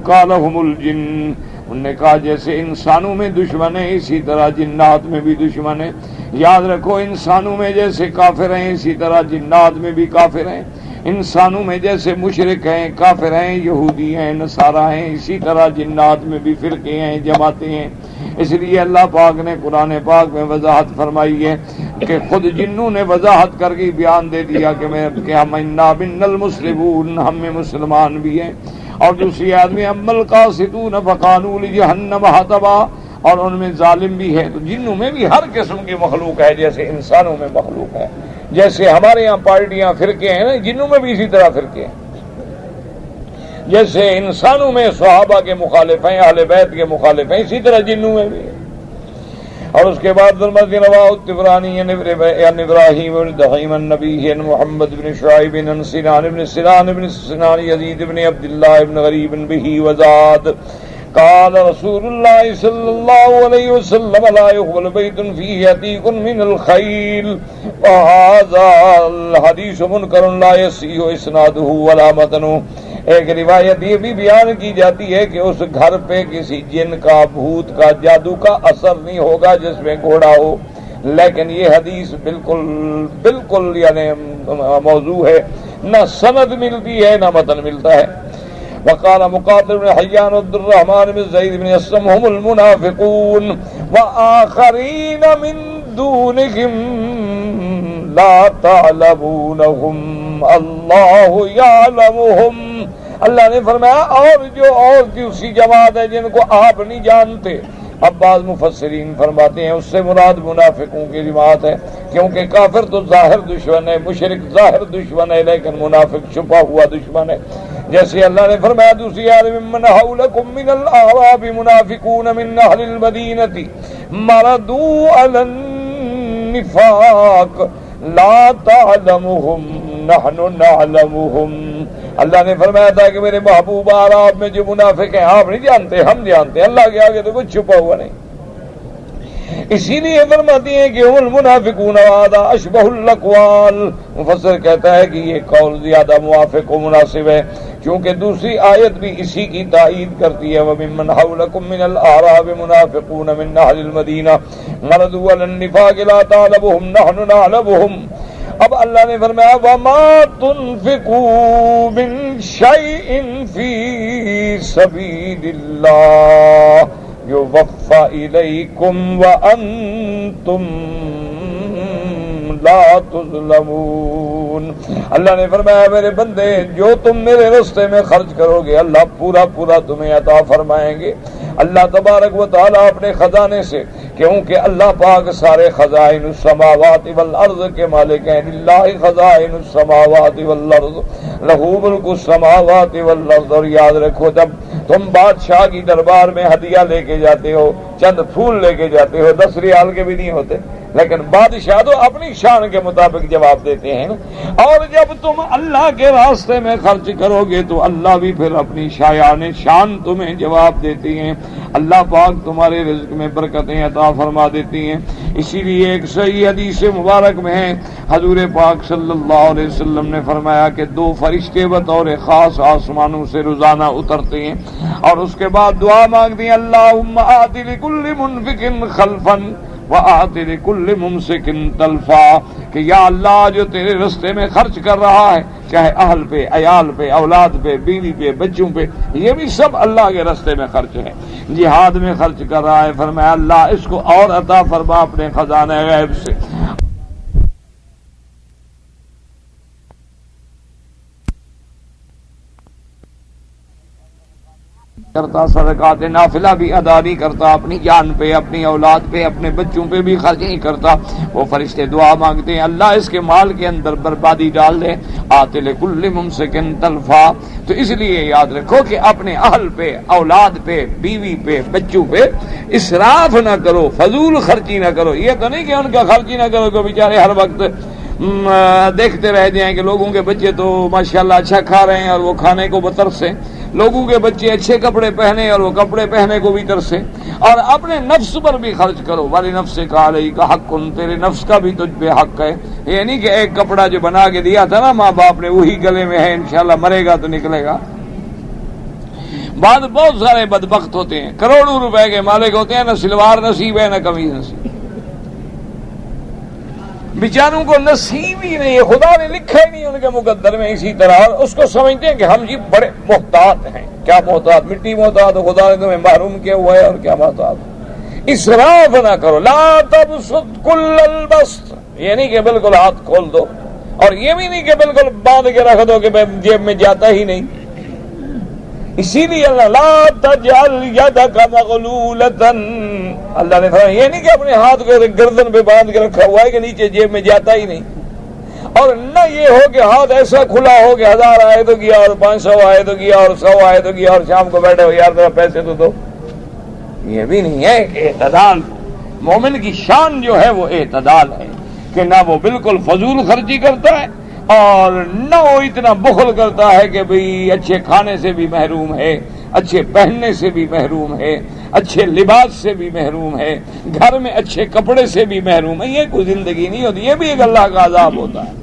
قال هم الجن، انہوں نے کہا جیسے انسانوں میں دشمن ہے اسی طرح جنات میں بھی دشمن ہے۔ یاد رکھو انسانوں میں جیسے کافر ہیں اسی طرح جنات میں بھی کافر ہیں، انسانوں میں جیسے مشرک ہیں، کافر ہیں، یہودی ہیں، نصارہ ہیں، اسی طرح جنات میں بھی فرقے ہیں، جماعتیں ہیں۔ اس لیے اللہ پاک نے قرآن پاک میں وضاحت فرمائی ہے کہ خود جنوں نے وضاحت کر کے بیان دے دیا کہ ہم انا من المسلمون، ہم میں مسلمان بھی ہیں، اور دوسری آدمی اما القاسطون فقالوا لجہنم حطبا، اور ان میں ظالم بھی ہے۔ تو جنوں میں بھی ہر قسم کی مخلوق ہے جیسے انسانوں میں مخلوق ہے، جیسے ہمارے یہاں پارٹیاں فرقے ہیں نا، جنوں میں بھی اسی طرح فرقے ہیں، جیسے انسانوں میں صحابہ کے مخالف ہیں، اہل بیت کے مخالف ہیں، اسی طرح جنوں میں بھی ہے۔ اور اس کے بعد رواہ الطبرانی عن ابراہیم بن دحیم النبی عن محمد بن شعیب عن سنان بن سنان یزید بن عبد اللہ بن غریب بہ وزاد قال رسول اللہ صلی اللہ علیہ وسلم لا يقبل بیت فیہ عتیق من الخیل، وهذا الحدیث منکر لا یصح اسنادہ ولا متنہ۔ ایک روایت یہ بھی بیان کی جاتی ہے کہ اس گھر پہ کسی جن کا، بھوت کا، جادو کا اثر نہیں ہوگا جس میں گھوڑا ہو، لیکن یہ حدیث بالکل یعنی موضوع ہے، نہ سند ملتی ہے نہ متن ملتا ہے۔ وقال مقاتل بن حیان عبد الرحمن بن زید بن اسلم هم المنافقون وآخرین من دونهم لا تعلمونهم اللہ یعلمهم۔ اللہ نے فرمایا اور دوسری جماعت ہے جن کو آپ نہیں جانتے۔ اب بعض مفسرین فرماتے ہیں اس سے مراد منافقوں کی جماعت ہے، کیونکہ کافر تو ظاہر دشمن ہے، مشرک ظاہر دشمن ہے، لیکن منافق چھپا ہوا دشمن ہے۔ جیسے اللہ نے فرمایا دوسری آیت میں من حولکم من الاعراب منافقون من اہل المدینہ مردوا علی النفاق لا تعلمهم نحن نعلمهم۔ اللہ نے فرمایا تھا کہ میرے محبوب اعراب میں جو منافق ہیں آپ نہیں جانتے، ہم جانتے ہیں، اللہ کے آگے تو کچھ چھپا ہوا نہیں۔ اسی لیے فرماتی ہیں کہ المنافقون وهذا اشبہ الاقوال، مفسر کہتا ہے کہ یہ قول زیادہ موافق و مناسب ہے، کیونکہ دوسری آیت بھی اسی کی تائید کرتی ہے وَمِمَّنْ حَوْلَكُمْ مِنَ الْأَعْرَابِ مُنَافِقُونَ مِنْ أَهْلِ الْمَدِينَةِ مَرَدُوا عَلَى النِّفَاقِ لَا تَعْلَمُهُمْ نَحْنُ نَعْلَمُهُمْ۔ اب اللہ نے فرمایا وَمَا تُنْفِقُوا مِنْ شَيْءٍ فِي سَبِيلِ اللَّهِ يُوَفَّى إِلَيْكُمْ وَأَنْتُمْ لا تظلمون۔ اللہ نے فرمایا میرے بندے جو تم میرے راستے میں خرچ کرو گے اللہ پورا پورا تمہیں عطا فرمائیں گے۔ اللہ تبارک و تعالیٰ اپنے خزانے سے، کیونکہ اللہ پاک سارے خزائن السماوات والارض کے مالک ہیں، للہ خزائن السماوات والارض لہ ملک السماوات والارض۔ اور یاد رکھو جب تم بادشاہ کی دربار میں ہدیہ لے کے جاتے ہو، چند پھول لے کے جاتے ہو، 10 ریال کے بھی نہیں ہوتے، لیکن بادشاہ تو اپنی شان کے مطابق جواب دیتے ہیں۔ اور جب تم اللہ کے راستے میں خرچ کرو گے تو اللہ بھی پھر اپنی شان تمہیں جواب دیتی ہیں۔ اللہ پاک تمہارے رزق میں برکتیں عطا فرما دیتی ہیں۔ اسی لیے ایک صحیح حدیث مبارک میں ہے، حضور پاک صلی اللہ علیہ وسلم نے فرمایا کہ 2 فرشتے بطور خاص آسمانوں سے روزانہ اترتے ہیں اور اس کے بعد دعا مانگتے ہیں، اللہم آت لکل منفق خلفا وآت لکل ممسک تلفا، کہ یا اللہ جو تیرے راستے میں خرچ کر رہا ہے، چاہے اہل پہ، عیال پہ، اولاد پہ، بیوی پہ، بچوں پہ، یہ بھی سب اللہ کے راستے میں خرچ ہے۔ جہاد میں خرچ کر رہا ہے، فرمایا اللہ اس کو اور عطا فرما اپنے خزانہ غیب سے۔ کرتا صدقات نافلہ بھی ادا نہیں کرتا، اپنی جان پہ، اپنی اولاد پہ، اپنے بچوں پہ بھی خرچ نہیں کرتا، وہ فرشتے دعا مانگتے ہیں اللہ اس کے مال کے اندر بربادی ڈال دے، آتِ لکل ممسک تلفا۔ تو اس لیے یاد رکھو کہ اپنے اہل پہ، اولاد پہ، بیوی پہ، بچوں پہ اسراف نہ کرو، فضول خرچی نہ کرو۔ یہ تو نہیں کہ ان کا خرچی نہ کرو کہ بیچارے ہر وقت دیکھتے رہ جائیں کہ لوگوں کے بچے تو ماشاءاللہ اچھا کھا رہے ہیں اور وہ کھانے کو بترسیں، لوگوں کے بچے اچھے کپڑے پہنے اور وہ کپڑے پہنے کو بھی ترسے، اور اپنے نفس پر بھی خرچ کرو، والی نفس کا علیہ کا حق، تیرے نفس کا بھی تجھ پہ حق ہے۔ یہ نہیں کہ ایک کپڑا جو بنا کے دیا تھا نا ماں باپ نے وہی گلے میں ہے، انشاءاللہ مرے گا تو نکلے گا۔ بعد بہت سارے بدبخت ہوتے ہیں، کروڑوں روپے کے مالک ہوتے ہیں، نہ سلوار نصیب ہے نہ قمیض نصیب، بیچاروں کو نصیب ہی نہیں ہے، خدا نے لکھا ہی نہیں ان کے مقدر میں۔ اسی طرح اس کو سمجھتے ہیں کہ ہم جی بڑے محتاط ہیں۔ کیا محتاط؟ مٹی محتاط ہو، خدا نے تمہیں محروم کیا ہوا ہے، اور کیا محتاط؟ اسراف نہ کرو، لا تبسط کل البسط، یہ نہیں کہ بالکل ہاتھ کھول دو، اور یہ بھی نہیں کہ بالکل باندھ کے رکھ دو کہ جیب میں جاتا ہی نہیں۔ اسی لیے اللہ لا تجعل یدک مغلولۃ، اللہ نے فرمایا یہ نہیں کہ اپنے ہاتھ کو گردن پہ باندھ کے رکھا ہوا ہے کہ نیچے جیب میں جاتا ہی نہیں، اور نہ یہ ہو کہ ہاتھ ایسا کھلا ہو کہ 1000 آئے تو کیا اور 500 آئے تو کیا اور 100 آئے تو کیا اور شام کو بیٹھے ہو یار ذرا پیسے تو دو۔ یہ بھی نہیں ہے کہ اعتدال، مومن کی شان جو ہے وہ اعتدال ہے کہ نہ وہ بالکل فضول خرچی کرتا ہے اور نہ وہ اتنا بخل کرتا ہے کہ بھئی اچھے کھانے سے بھی محروم ہے، اچھے پہننے سے بھی محروم ہے، اچھے لباس سے بھی محروم ہے، گھر میں اچھے کپڑے سے بھی محروم ہے۔ یہ کوئی زندگی نہیں ہوتی، یہ بھی ایک اللہ کا عذاب ہوتا ہے۔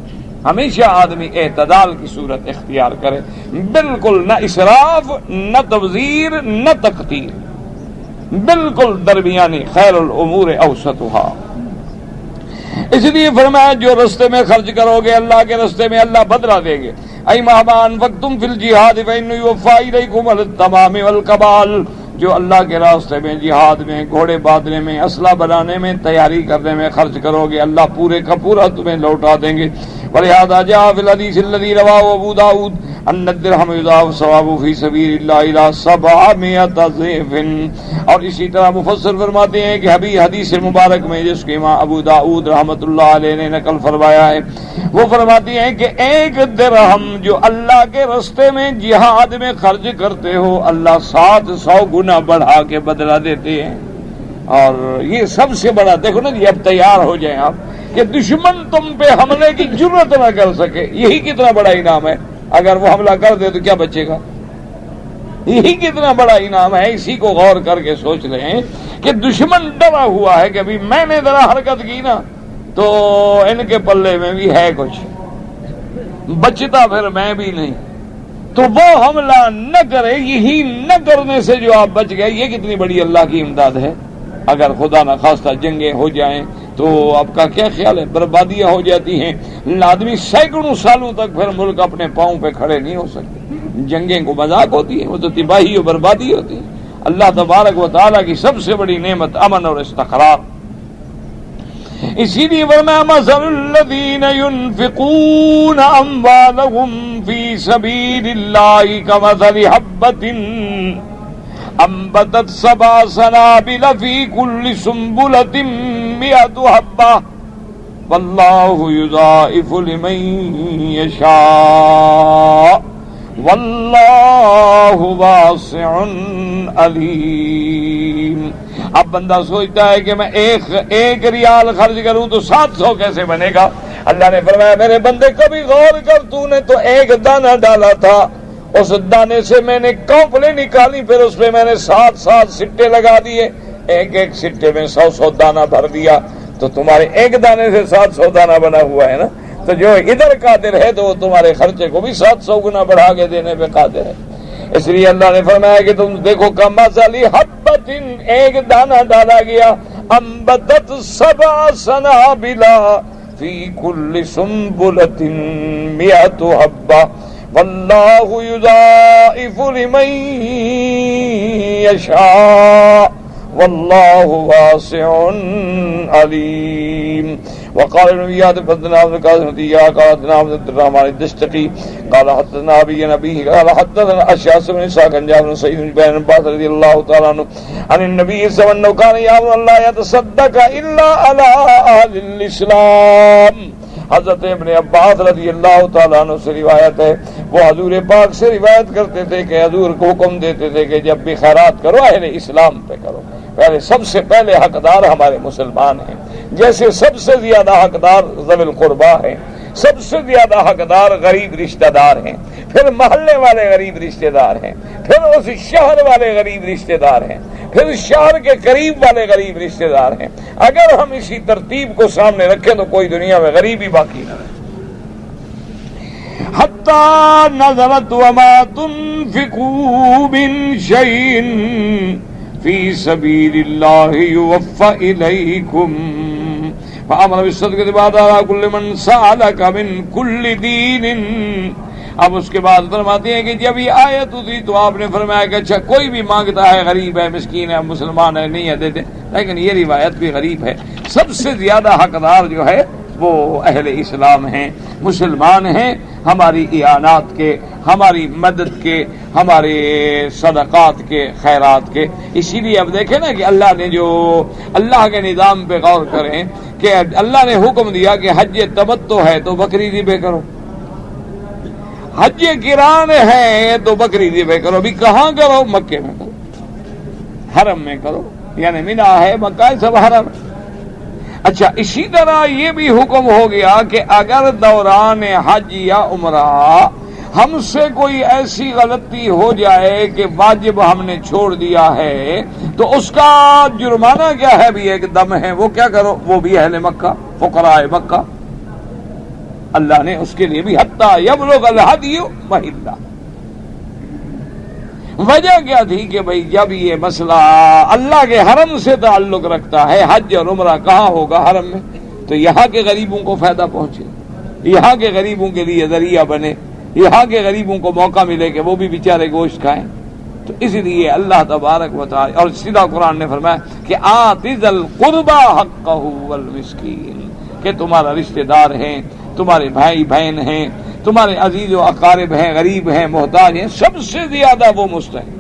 ہمیشہ آدمی اعتدال کی صورت اختیار کرے، بالکل نہ اسراف، نہ تبذیر، نہ تقتیر، بالکل درمیانی، خیر الامور اوسطھا۔ اس لیے فرمایا جو راستے میں خرچ کرو گے اللہ کے راستے میں اللہ بدلہ دے گے۔ ایما انفقتم فی الجہاد فإنہ یوفی الیکم التمام والکمال، جو اللہ کے راستے میں، جہاد میں، گھوڑے باندھنے میں، اسلحہ بنانے میں، تیاری کرنے میں خرچ کرو گے اللہ پورے کا پورا تمہیں لوٹا دیں گے۔ ولہذا جاء فی الحدیث الذی رواه ابو داؤد ان الدرہم یضاعف ثوابہ فی سبیل اللہ الی 700 ضعف، اور اسی طرح مفسر فرماتے ہیں کہ ابھی حدیث مبارک میں جس کو امام ابو داؤد رحمۃ اللہ علیہ نے نقل فرمایا ہے، وہ فرماتے ہیں کہ 1 درہم جو اللہ کے راستے میں جہاد میں خرچ کرتے ہو اللہ 700 گنا بڑھا کے بدلہ دیتے ہیں۔ اور یہ سب سے بڑا دیکھو نا جی، اب تیار ہو جائیں آپ کہ دشمن تم پہ حملے کی جرت نہ کر سکے، یہی کتنا بڑا انعام ہے۔ اگر وہ حملہ کر دے تو کیا بچے گا؟ یہی کتنا بڑا انعام ہے۔ اسی کو غور کر کے سوچ لیں کہ دشمن ڈرا ہوا ہے کہ ابھی میں نے ذرا حرکت کی نا تو ان کے پلے میں بھی ہے کچھ، بچتا پھر میں بھی نہیں، تو وہ حملہ نہ کرے، یہی نہ کرنے سے جو آپ بچ گئے، یہ کتنی بڑی اللہ کی امداد ہے۔ اگر خدا نہ خواستہ جنگیں ہو جائیں، تو آپ کا کیا خیال ہے؟ بربادیاں ہو جاتی ہیں، آدمی سینکڑوں سالوں تک پھر ملک اپنے پاؤں پہ کھڑے نہیں ہو سکتے، جنگیں کو مذاق ہوتی ہیں، وہ تو تباہی اور بربادی ہوتی ہے۔ اللہ تبارک و تعالیٰ کی سب سے بڑی نعمت امن اور استقرار، اسی لیے فرمایا مثل الذین ينفقون اموالهم فی سبیل اللہ کمثل حبۃ انبتت سبع سنابل فی کل سنبلۃ مئۃ حبۃ واللہ یضاعف لمن یشاء واللہ واسع علیم۔ اب بندہ سوچتا ہے کہ میں ایک ریال خرچ کروں تو 700 کیسے بنے گا؟ اللہ نے فرمایا میرے بندے کبھی غور کر، تو نے تو ایک دانہ ڈالا تھا، اس دانے سے میں نے کونپلیں نکالی، پھر اس پہ میں نے 7 سٹے لگا دیے، ایک سٹے میں 100 دانہ بھر دیا، تو تمہارے ایک دانے سے 700 دانہ بنا ہوا ہے نا۔ تو جو ادھر قادر ہے تو وہ تمہارے خرچے کو بھی 700 گنا بڑھا کے دینے پہ قادر ہے۔ اس لیے اللہ نے فرمایا کہ تم دیکھو کمثل حبۃ، ایک دانہ ڈالا گیا، انبتت سبع سنابل فی کل سنبلۃ مئۃ حبۃ واللہ یضاعف لمن یشاء واللہ واسع علیم۔ وقال النبيات حدثنا عبد القادر الديار قال حدثنا عبد الرحمن الدستقي قال حدثنا ابي نبيه قال حدثنا اشعث بن اسحاق عن جابر بن سعيد بن عباس رضي الله تعالى عنه عن النبي صلى الله عليه وسلم كان يأمر الله يتصدق الا على اهل الاسلام۔ حضرت ابن عباس رضی اللہ تعالیٰ عنہ سے روایت ہے، وہ حضور پاک سے روایت کرتے تھے کہ حضور کو حکم دیتے تھے کہ جب بھی خیرات کرو اہل اسلام پہ کرو، پہلے سب سے پہلے حقدار ہمارے مسلمان ہیں، جیسے سب سے زیادہ حقدار ذوی القربا ہیں، سب سے زیادہ حقدار غریب رشتہ دار ہیں، پھر محلے والے غریب رشتہ دار ہیں، پھر اس شہر والے غریب رشتہ دار ہیں، پھر شہر کے قریب والے غریب رشتہ دار ہیں۔ اگر ہم اسی ترتیب کو سامنے رکھیں تو کوئی دنیا میں غریب ہی باقی نہ رہے۔ حتی نزلت وما تنفقوا من شیء فی سبیل اللہ یوفى الیکم فامر بالصدقۃ بعد کل من سألک من کل دین۔ اب اس کے بعد فرماتے ہیں کہ جب یہ آیت اتری تو آپ نے فرمایا کہ اچھا کوئی بھی مانگتا ہے، غریب ہے، مسکین ہے، مسلمان ہے، نہیں ہے دیتے، لیکن یہ روایت بھی غریب ہے۔ سب سے زیادہ حقدار جو ہے وہ اہل اسلام ہیں، مسلمان ہیں، ہماری اعانات کے، ہماری مدد کے، ہمارے صدقات کے، خیرات کے۔ اسی لیے اب دیکھیں نا کہ اللہ نے جو اللہ کے نظام پہ غور کریں کہ اللہ نے حکم دیا کہ حج تمتع ہے تو بکری ذبح کرو، حج قران ہے تو بکری ذبح کرو۔ بھی کہاں کرو؟ مکے میں کرو، حرم میں کرو، یعنی مینا ہے، مکہ ہے، سب حرم ہے۔ اچھا اسی طرح یہ بھی حکم ہو گیا کہ اگر دوران حج یا عمرہ ہم سے کوئی ایسی غلطی ہو جائے کہ واجب ہم نے چھوڑ دیا ہے تو اس کا جرمانہ کیا ہے؟ بھی ایک دم ہے، وہ کیا کرو؟ وہ بھی اہل مکہ، فقراء مکہ، اللہ نے اس کے لیے بھی حتی یبلغ الہدی محلہ۔ وجہ کیا تھی کہ بھئی جب یہ مسئلہ اللہ کے حرم سے تعلق رکھتا ہے، حج اور عمرہ کہاں ہوگا؟ حرم میں، تو یہاں کے غریبوں کو فائدہ پہنچے، یہاں کے غریبوں کے لیے ذریعہ بنے، یہاں کے غریبوں کو موقع ملے کہ وہ بھی بیچارے گوشت کھائیں۔ تو اس لیے اللہ تبارک و تعالی اور سیدھا قرآن نے فرمایا کہ آت ذی القربى حقہ والمسکین، کہ تمہارا رشتہ دار ہیں، تمہارے بھائی بہن ہیں، تمہارے عزیز و اقارب ہیں، غریب ہیں، محتاج ہیں، سب سے زیادہ وہ مستحق۔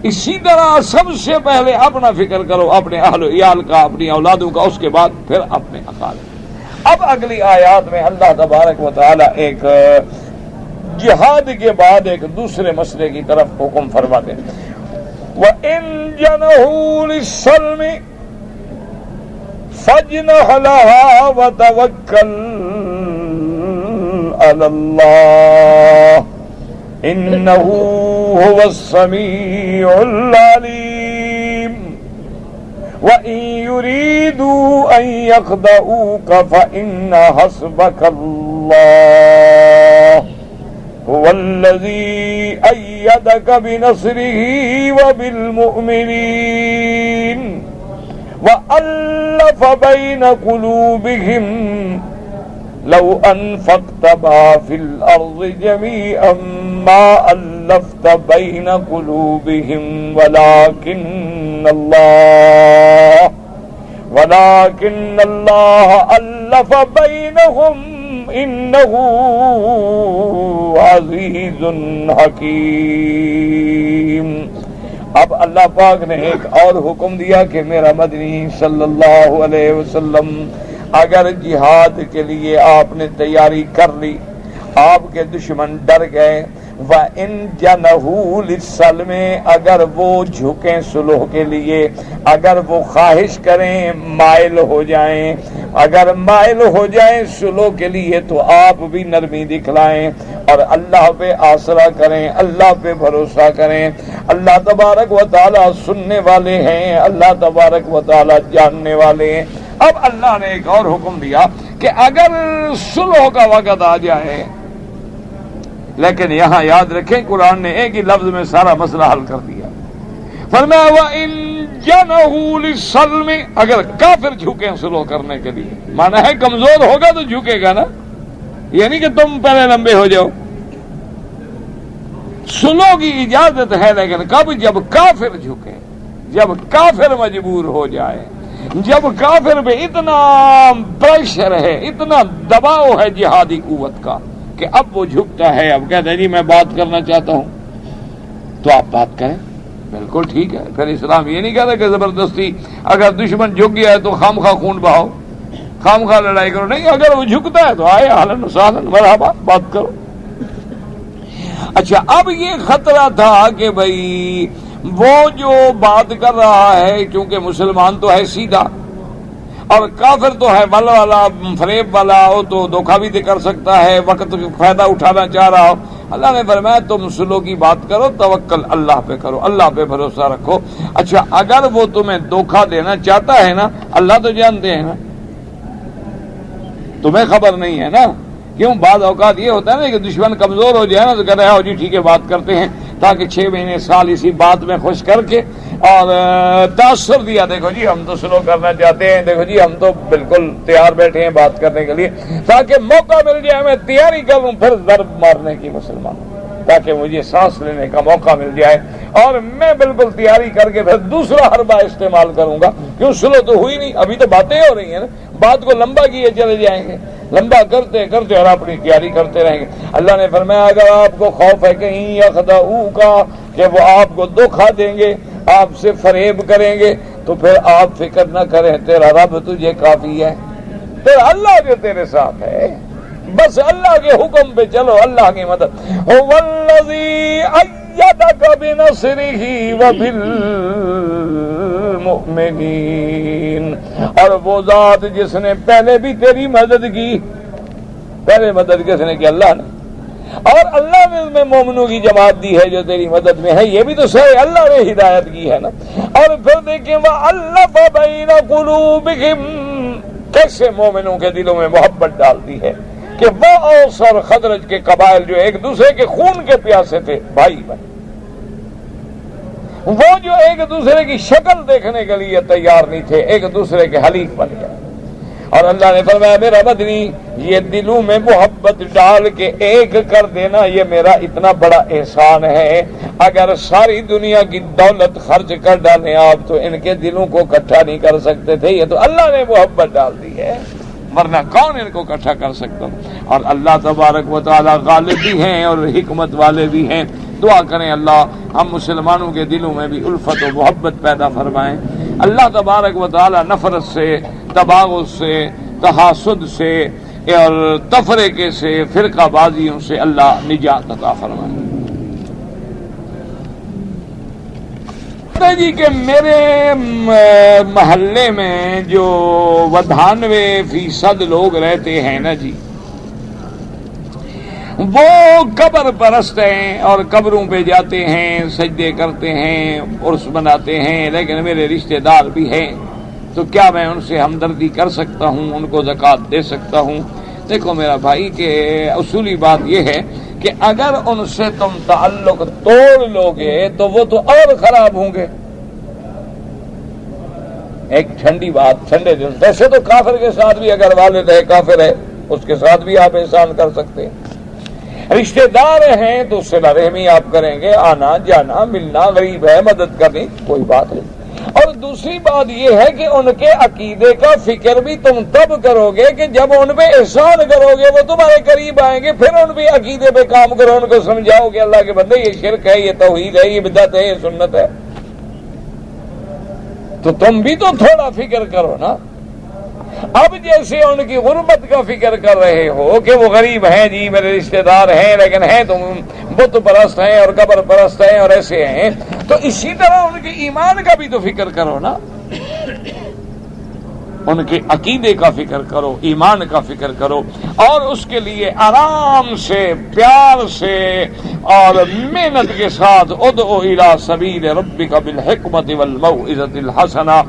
اسی طرح سب سے پہلے اپنا فکر کرو، اپنے اہل و عیال کا، اپنی اولادوں کا، اس کے بعد پھر اپنے اقارب۔ اب اگلی آیات میں اللہ تبارک و تعالی ایک جہاد کے بعد ایک دوسرے مسئلے کی طرف حکم فرماتے ہیں، وَإِن جَنَحُوا لِلسَّلْمِ فَاجْنَحْ لَهَا وَتَوَكَّلْ عَلَى اللَّهِ إِنَّهُ هُوَ السَّمِيعُ الْعَلِيمُ وَإِن يُرِيدُوا أَن يَخْدَعُوكَ فَإِنَّ حَسْبَكَ اللَّهُ هُوَ الَّذِي أَيَّدَكَ بِنَصْرِهِ وَبِالْمُؤْمِنِينَ وَأَلَّفَ بَيْنَ قُلُوبِهِمْ لَوْ أَنفَقْتَ مَا فِي الْأَرْضِ جَمِيعًا مَا أَلَّفْتَ بَيْنَ قُلُوبِهِمْ وَلَكِنَّ اللَّهَ أَلَّفَ بَيْنَهُمْ إِنَّهُ عَزِيزٌ حَكِيمٌ۔ اب اللہ پاک نے ایک اور حکم دیا کہ میرا مدنی صلی اللہ علیہ وسلم اگر جہاد کے لیے آپ نے تیاری کر لی، آپ کے دشمن ڈر گئے، وَإِن جَنَحُوا لِلسَّلْمِ اگر وہ جھکیں صلح کے لیے، اگر وہ خواہش کریں مائل ہو جائیں، اگر مائل ہو جائیں صلح کے لیے تو آپ بھی نرمی دکھلائیں اور اللہ پہ آسرا کریں، اللہ پہ بھروسہ کریں۔ اللہ تبارک و تعالی سننے والے ہیں، اللہ تبارک و تعالی جاننے والے ہیں۔ اب اللہ نے ایک اور حکم دیا کہ اگر صلح کا وقت آ جائے، لیکن یہاں یاد رکھیں قرآن نے ایک ہی لفظ میں سارا مسئلہ حل کر دیا۔ فرمایا وَإِن جَنَحُوا لِلسَّلْمِ اگر کافر جھکیں صلح کرنے کے لیے، مانا ہے کمزور ہوگا تو جھکے گا نا، یعنی کہ تم پہلے لمبے ہو جاؤ۔ صلح کی اجازت ہے لیکن کب؟ جب کافر جھکے، جب کافر مجبور ہو جائے، جب کافر پہ اتنا پریشر ہے، اتنا دباؤ ہے جہادی قوت کا کہ اب وہ جھکتا ہے، اب کہتے ہیں جی میں بات کرنا چاہتا ہوں، تو آپ بات کریں، بالکل ٹھیک ہے۔ پھر اسلام یہ نہیں کہتا کہ زبردستی اگر دشمن جھک گیا ہے تو خام خواہ خون بہاؤ، خام خواہ لڑائی کرو، نہیں، اگر وہ جھکتا ہے تو آئے اہلاً وسہلاً مرحبا، بات کرو۔ اچھا اب یہ خطرہ تھا کہ بھئی وہ جو بات کر رہا ہے چونکہ مسلمان تو ہے سیدھا اور کافر تو ہے ول والا، فریب والا، وہ تو دھوکہ بھی کر سکتا ہے، وقت فائدہ اٹھانا چاہ رہا ہو۔ اللہ نے فرمایا تم صلح کی بات کرو، توکل اللہ پہ کرو، اللہ پہ بھروسہ رکھو۔ اچھا اگر وہ تمہیں دھوکہ دینا چاہتا ہے نا، اللہ تو جانتے ہیں نا، تمہیں خبر نہیں ہے نا، کیوں؟ بعض اوقات یہ ہوتا ہے نا کہ دشمن کمزور ہو جائے نا تو کہتے ہیں آؤ جی ٹھیک ہے بات کرتے ہیں، تاکہ 6 مہینے سال اسی بات میں خوش کر کے اور تاثر دیا، دیکھو جی ہم تو صلح کرنا چاہتے ہیں، دیکھو جی ہم تو بالکل تیار بیٹھے ہیں بات کرنے کے لیے، تاکہ موقع مل جائے میں تیاری کروں پھر ضرب مارنے کی مسلمان، تاکہ مجھے سانس لینے کا موقع مل جائے اور میں بالکل تیاری کر کے پھر دوسرا حربہ استعمال کروں گا۔ کیوں؟ صلح تو ہوئی نہیں، ابھی تو باتیں ہو رہی ہیں نا، بات کو لمبا کیے چلے جائیں گے، لمبا کرتے کرتے اور اپنی تیاری کرتے رہیں گے۔ اللہ نے فرمایا اگر آپ کو خوف ہے کہیں یخدعوک کہ وہ آپ کو دھوکہ دیں گے، آپ سے فریب کریں گے، تو پھر آپ فکر نہ کریں، تیرا رب تجھے کافی ہے، تیرا اللہ جو تیرے ساتھ ہے، بس اللہ کے حکم پہ چلو، اللہ کی مدد۔ هو الذی ایدک بنصرہ وبالمؤمنین، اور وہ ذات جس نے پہلے بھی تیری مدد کی، پہلے مدد کس نے کی؟ اللہ نے، اور اللہ نے میں مومنوں کی جماعت دی ہے جو تیری مدد میں ہے، یہ بھی تو سر اللہ نے ہدایت کی ہے نا۔ اور پھر دیکھیں وَأَلَّفَ بَيْنَ قُلُوبِهِمْ، کیسے مومنوں کے دلوں میں محبت ڈالتی ہے کہ وہ اوس اور خزرج کے قبائل جو ایک دوسرے کے خون کے پیاسے تھے، بھائی بھائی، وہ جو ایک دوسرے کی شکل دیکھنے کے لیے تیار نہیں تھے، ایک دوسرے کے حلیف بن گئے۔ اور اللہ نے فرمایا میرا مدنی یہ دلوں میں محبت ڈال کے ایک کر دینا یہ میرا اتنا بڑا احسان ہے، اگر ساری دنیا کی دولت خرچ کر ڈالیں آپ تو ان کے دلوں کو اکٹھا نہیں کر سکتے تھے، یہ تو اللہ نے محبت ڈال دی ہے، ورنہ کون ان کو اکٹھا کر سکتا۔ اور اللہ تبارک و تعالی غالب بھی ہیں اور حکمت والے بھی ہیں۔ دعا کریں اللہ ہم مسلمانوں کے دلوں میں بھی الفت و محبت پیدا فرمائیں، اللہ تبارک و تعالی نفرت سے، تباغض سے، تحاسد سے اور تفرقے سے، فرقہ بازیوں سے اللہ نجات عطا فرمائے۔ جی کہ میرے محلے میں جو 98% لوگ رہتے ہیں نا جی، وہ قبر پرست ہیں اور قبروں پہ جاتے ہیں، سجدے کرتے ہیں، عرس بناتے ہیں، لیکن میرے رشتہ دار بھی ہیں، تو کیا میں ان سے ہمدردی کر سکتا ہوں، ان کو زکوٰۃ دے سکتا ہوں؟ دیکھو میرا بھائی کہ اصولی بات یہ ہے کہ اگر ان سے تم تعلق توڑ لو گے تو وہ تو اور خراب ہوں گے، ایک ٹھنڈی بات ٹھنڈے دل، ویسے تو کافر کے ساتھ بھی اگر والد ہے کافر ہے اس کے ساتھ بھی آپ احسان کر سکتے ہیں، رشتہ دار ہیں تو صلہ رحمی آپ کریں گے، آنا جانا ملنا، غریب ہے مدد کرنی، کوئی بات نہیں۔ اور دوسری بات یہ ہے کہ ان کے عقیدے کا فکر بھی تم تب کرو گے کہ جب ان پہ احسان کرو گے، وہ تمہارے قریب آئیں گے، پھر ان پہ عقیدے پہ کام کرو، ان کو سمجھاؤ کہ اللہ کے بندے یہ شرک ہے، یہ توحید ہے، یہ بدعت ہے، یہ سنت ہے، تو تم بھی تو تھوڑا فکر کرو نا۔ اب جیسے ان کی غربت کا فکر کر رہے ہو کہ وہ غریب ہیں، جی میرے رشتہ دار ہیں لیکن ہیں تم بت پرست ہیں اور قبر پرست ہیں اور ایسے ہیں، تو اسی طرح ان کے ایمان کا بھی تو فکر کرو نا، ان کے عقیدے کا فکر کرو، ایمان کا فکر کرو، اور اس کے لیے آرام سے پیار سے اور محنت کے ساتھ ادعو الی سبیل ربک بالحکمت والموعظۃ الحسنہ،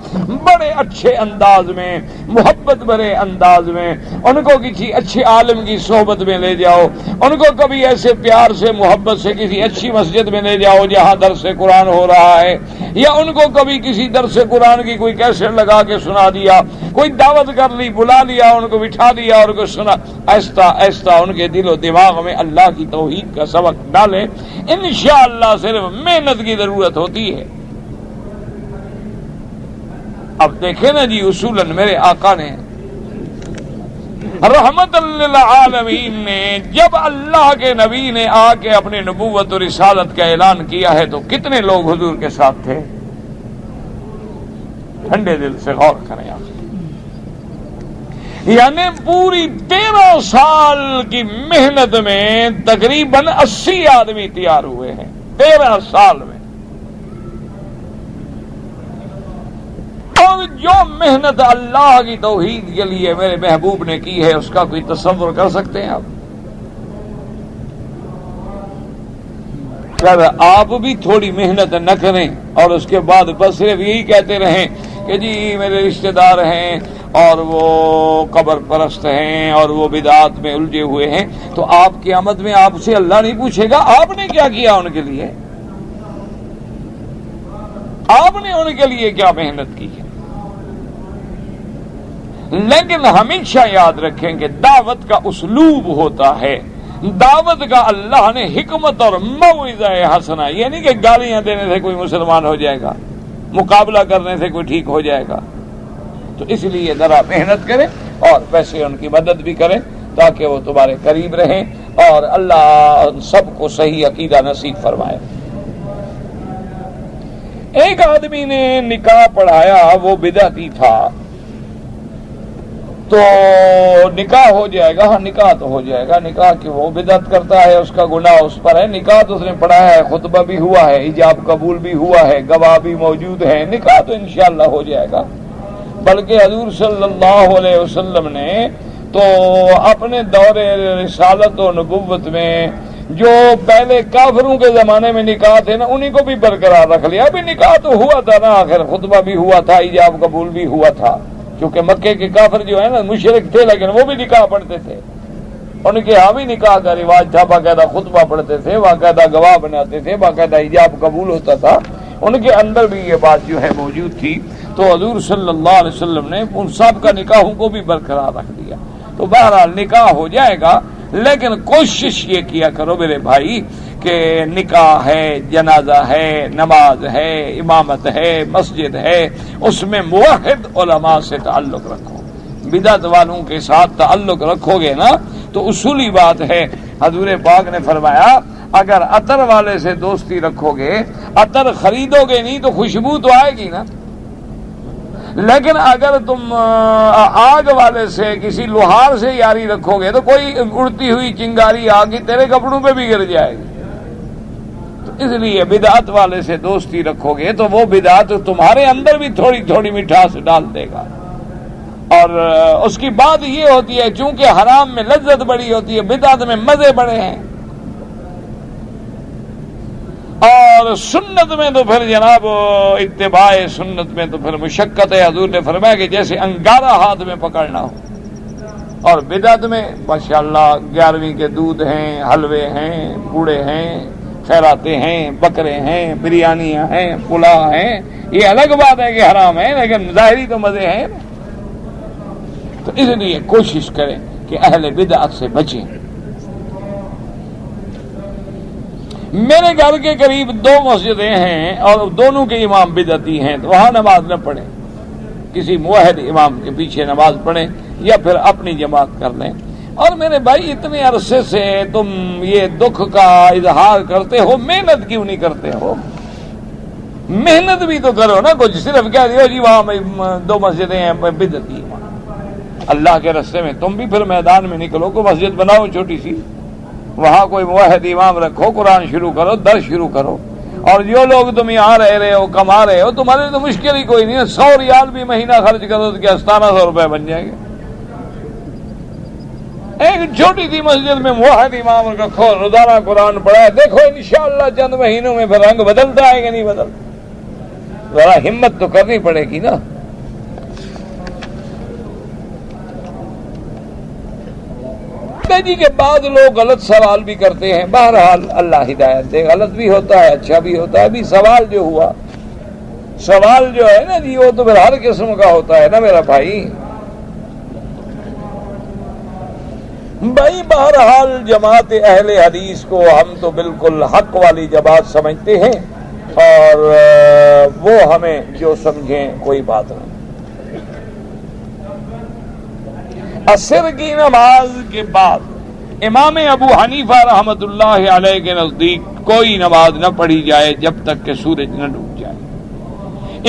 بڑے اچھے انداز میں، محبت بھرے انداز میں ان کو کسی اچھے عالم کی صحبت میں لے جاؤ، ان کو کبھی ایسے پیار سے محبت سے کسی اچھی مسجد میں لے جاؤ جہاں درس قرآن ہو رہا ہے، یا ان کو کبھی کسی درس قرآن کی کوئی کیسٹ لگا کے سنا دیا، کوئی دعوت کر لی، بلا لیا، ان کو بٹھا دیا اور کو سنا، ایسا ایسا ان کے دل و دماغ میں اللہ کی توحید کا سبق ڈالیں، انشاءاللہ صرف محنت کی ضرورت ہوتی ہے۔ اب دیکھیں نا جی، اصولاً میرے آقا نے رحمت للعالمین نے جب اللہ کے نبی نے آ کے اپنے نبوت و رسالت کا اعلان کیا ہے تو کتنے لوگ حضور کے ساتھ تھے؟ ٹھنڈے دل سے غور کریں آپ، یعنی پوری 13 سال کی محنت میں تقریباً 80 آدمی تیار ہوئے ہیں 13 سال میں، اور جو محنت اللہ کی توحید کے لیے میرے محبوب نے کی ہے اس کا کوئی تصور کر سکتے ہیں آپ؟ آپ بھی تھوڑی محنت نہ کریں اور اس کے بعد بس صرف یہی کہتے رہیں کہ جی میرے رشتہ دار ہیں اور وہ قبر پرست ہیں اور وہ بدعات میں الجھے ہوئے ہیں، تو آپ قیامت میں آپ سے اللہ نہیں پوچھے گا آپ نے کیا کیا ان کے لیے، آپ نے ان کے لیے کیا محنت کی ہے۔ لیکن ہمیشہ یاد رکھیں کہ دعوت کا اسلوب ہوتا ہے، دعوت کا اللہ نے حکمت اور موعظہ حسنہ، یعنی کہ گالیاں دینے سے کوئی مسلمان ہو جائے گا، مقابلہ کرنے سے کوئی ٹھیک ہو جائے گا، تو اس لیے ذرا محنت کریں اور ویسے ان کی مدد بھی کریں تاکہ وہ تمہارے قریب رہیں اور اللہ سب کو صحیح عقیدہ نصیب فرمائے۔ ایک آدمی نے نکاح پڑھایا، وہ بدعتی تھا، تو نکاح ہو جائے گا، ہاں نکاح تو ہو جائے گا، نکاح کہ وہ بدعت کرتا ہے اس کا گناہ اس پر ہے، نکاح تو اس نے پڑھایا ہے، خطبہ بھی ہوا ہے، ایجاب قبول بھی ہوا ہے، گواہ بھی موجود ہیں، نکاح تو انشاءاللہ ہو جائے گا۔ بلکہ حضور صلی اللہ علیہ وسلم نے تو اپنے دور رسالت و نبوت میں جو پہلے کافروں کے زمانے میں نکاح تھے نا انہیں کو بھی برقرار رکھ لیا، ابھی نکاح تو ہوا تھا نا، آخر خطبہ بھی ہوا تھا، ایجاب قبول بھی ہوا تھا، کیونکہ مکے کے کافر جو ہے نا مشرک تھے لیکن وہ بھی نکاح پڑھتے تھے، ان کے ہاں بھی نکاح کا رواج تھا، باقاعدہ خطبہ پڑھتے تھے، باقاعدہ گواہ بناتے تھے، باقاعدہ ایجاب قبول ہوتا تھا، ان کے اندر بھی یہ بات جو ہے موجود تھی، تو حضور صلی اللہ علیہ وسلم نے ان سب کا نکاحوں کو بھی برقرار رکھ دیا۔ تو بہرحال نکاح ہو جائے گا، لیکن کوشش یہ کیا کرو میرے بھائی کہ نکاح ہے، جنازہ ہے، نماز ہے، امامت ہے، مسجد ہے، اس میں موحد علماء سے تعلق رکھو، بدعت والوں کے ساتھ تعلق رکھو گے نا تو اصولی بات ہے، حضور پاک نے فرمایا اگر عطر والے سے دوستی رکھو گے، عطر خریدو گے نہیں تو خوشبو تو آئے گی نا، لیکن اگر تم آگ والے سے کسی لوہار سے یاری رکھو گے تو کوئی اڑتی ہوئی چنگاری آگ تیرے کپڑوں پہ بھی گر جائے گی، تو اس لیے بدعت والے سے دوستی رکھو گے تو وہ بدعت تمہارے اندر بھی تھوڑی تھوڑی مٹھاس ڈال دے گا، اور اس کی بات یہ ہوتی ہے چونکہ حرام میں لذت بڑی ہوتی ہے، بدعت میں مزے بڑے ہیں، اور سنت میں تو پھر جناب اتباع سنت میں تو پھر مشقت ہے، حضور نے فرمایا کہ جیسے انگارہ ہاتھ میں پکڑنا ہو، اور بدعت میں ماشاءاللہ 11ویں کے دودھ ہیں، حلوے ہیں، پوڑے ہیں، خیراتے ہیں، بکرے ہیں، بریانیاں ہیں، پلاؤ ہیں، یہ الگ بات ہے کہ حرام ہے، لیکن ظاہری تو مزے ہیں نا۔ تو اس لیے کوشش کریں کہ اہل بدعت سے بچیں۔ میرے گھر کے قریب 2 مسجدیں ہیں اور دونوں کے امام بدعتی ہیں، تو وہاں نماز نہ پڑھیں، کسی موحد امام کے پیچھے نماز پڑھیں یا پھر اپنی جماعت کر لیں۔ اور میرے بھائی اتنے عرصے سے تم یہ دکھ کا اظہار کرتے ہو، محنت کیوں نہیں کرتے ہو؟ محنت بھی تو کرو نا، کچھ صرف کہہ رہے ہو جی وہاں 2 مسجدیں ہیں بدعتی۔ اللہ کے راستے میں تم بھی پھر میدان میں نکلو، کوئی مسجد بناؤ چھوٹی سی، وہاں کوئی موحد امام رکھو، قرآن شروع کرو، درس شروع کرو۔ اور جو لوگ تم یہاں رہ رہے ہو، کما رہے ہو، تمہارے تو مشکل ہی کوئی نہیں ہے، 100 ریال بھی مہینہ خرچ کرو تو کیا 1700 روپے بن جائیں گے؟ ایک چھوٹی سی مسجد میں موحد امام رکھو، روزانہ قرآن پڑھائے، دیکھو انشاءاللہ چند مہینوں میں پھر رنگ بدلتا ہے کہ نہیں بدلتا؟ ذرا ہمت تو کرنی پڑے گی نا۔ جی کے بعد لوگ غلط سوال بھی کرتے ہیں، بہرحال اللہ ہدایت دے، غلط بھی ہوتا ہے، اچھا بھی ہوتا ہے۔ ابھی سوال جو ہوا، سوال جو ہے نا جی، وہ تو پھر ہر قسم کا ہوتا ہے نا میرا بھائی۔ بہرحال جماعت اہل حدیث کو ہم تو بالکل حق والی جماعت سمجھتے ہیں، اور وہ ہمیں جو سمجھیں کوئی بات نہیں۔ عصر کی نماز کے بعد امام ابو حنیفہ رحمۃ اللہ علیہ کے نزدیک کوئی نماز نہ پڑھی جائے جب تک کہ سورج نہ ڈوب جائے۔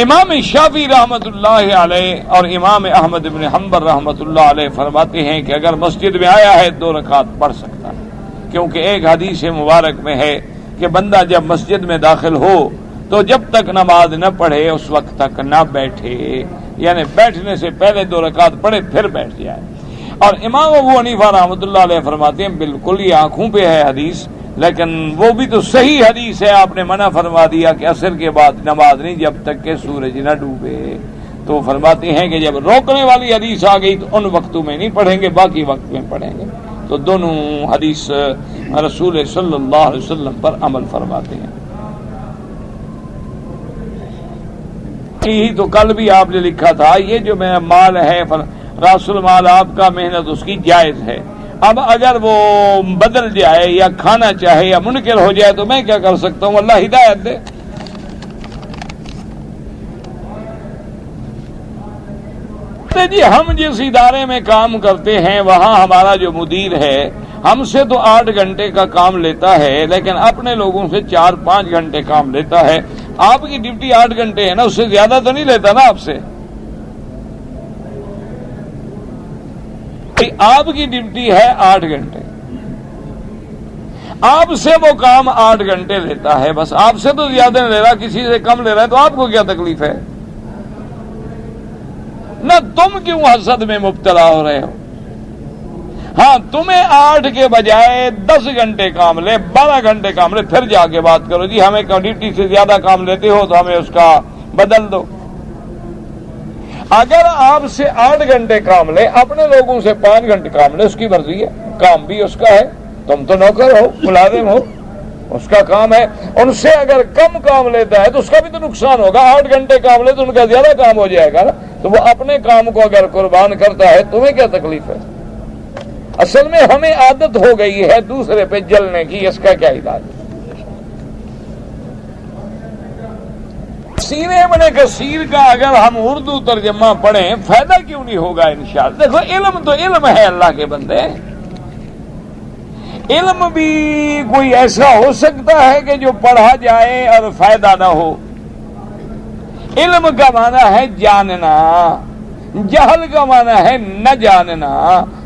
امام شافعی رحمۃ اللہ علیہ اور امام احمد بن حنبل رحمۃ اللہ علیہ فرماتے ہیں کہ اگر مسجد میں آیا ہے 2 رکعت پڑھ سکتا ہے، کیونکہ ایک حدیث مبارک میں ہے کہ بندہ جب مسجد میں داخل ہو تو جب تک نماز نہ پڑھے اس وقت تک نہ بیٹھے، یعنی بیٹھنے سے پہلے 2 رکعت پڑھے پھر بیٹھ جائے۔ اور امام ابو حنیفہ رحمۃ اللہ علیہ فرماتے ہیں بالکل یہ آنکھوں پہ ہے حدیث، لیکن وہ بھی تو صحیح حدیث ہے، آپ نے منع فرما دیا کہ عصر کے بعد نماز نہیں جب تک کہ سورج نہ ڈوبے۔ تو فرماتے ہیں کہ جب روکنے والی حدیث آ گئی تو ان وقتوں میں نہیں پڑھیں گے، باقی وقت میں پڑھیں گے۔ تو دونوں حدیث رسول صلی اللہ علیہ وسلم پر عمل فرماتے ہیں۔ یہی تو کل بھی آپ نے لکھا تھا، یہ جو میرا مال ہے راس المال آپ کا، محنت اس کی جائز ہے، اب اگر وہ بدل جائے یا کھانا چاہے یا منکر ہو جائے تو میں کیا کر سکتا ہوں؟ اللہ ہدایت دے۔ جی ہم جس ادارے میں کام کرتے ہیں وہاں ہمارا جو مدیر ہے ہم سے تو 8 گھنٹے کا کام لیتا ہے، لیکن اپنے لوگوں سے 4-5 گھنٹے کام لیتا ہے۔ آپ کی ڈیوٹی 8 گھنٹے ہے نا، اس سے زیادہ تو نہیں لیتا نا آپ سے؟ آپ کی ڈیوٹی ہے 8 گھنٹے، آپ سے وہ کام 8 گھنٹے لیتا ہے، بس آپ سے تو زیادہ نہیں لے رہا، کسی سے کم لے رہا ہے، تو آپ کو کیا تکلیف ہے؟ نہ تم کیوں حسد میں مبتلا ہو رہے ہو؟ ہاں تمہیں 8 کے بجائے 10 گھنٹے کام لے، 12 گھنٹے کام لے، پھر جا کے بات کرو جی ہمیں ڈیوٹی سے زیادہ کام لیتے ہو تو ہمیں اس کا بدل دو۔ اگر آپ سے 8 گھنٹے کام لے، اپنے لوگوں سے 5 گھنٹے کام لے، اس کی مرضی ہے، کام بھی اس کا ہے، تم تو نوکر ہو، ملازم ہو، اس کا کام ہے۔ ان سے اگر کم کام لیتا ہے تو اس کا بھی تو نقصان ہوگا، 8 گھنٹے کام لے تو ان کا زیادہ کام ہو جائے گا نا، تو وہ اپنے کام کو اگر قربان کرتا ہے تمہیں کیا تکلیف ہے؟ اصل میں ہمیں عادت ہو گئی ہے دوسرے پہ جلنے کی، اس کا کیا علاج ہے؟ تفسیر ابن کثیر کا اگر ہم اردو ترجمہ پڑھیں فائدہ کیوں نہیں ہوگا انشاءاللہ؟ دیکھو علم تو علم ہے اللہ کے بندے، علم بھی کوئی ایسا ہو سکتا ہے کہ جو پڑھا جائے اور فائدہ نہ ہو؟ علم کا معنی ہے جاننا، جہل کا معنی ہے نہ جاننا،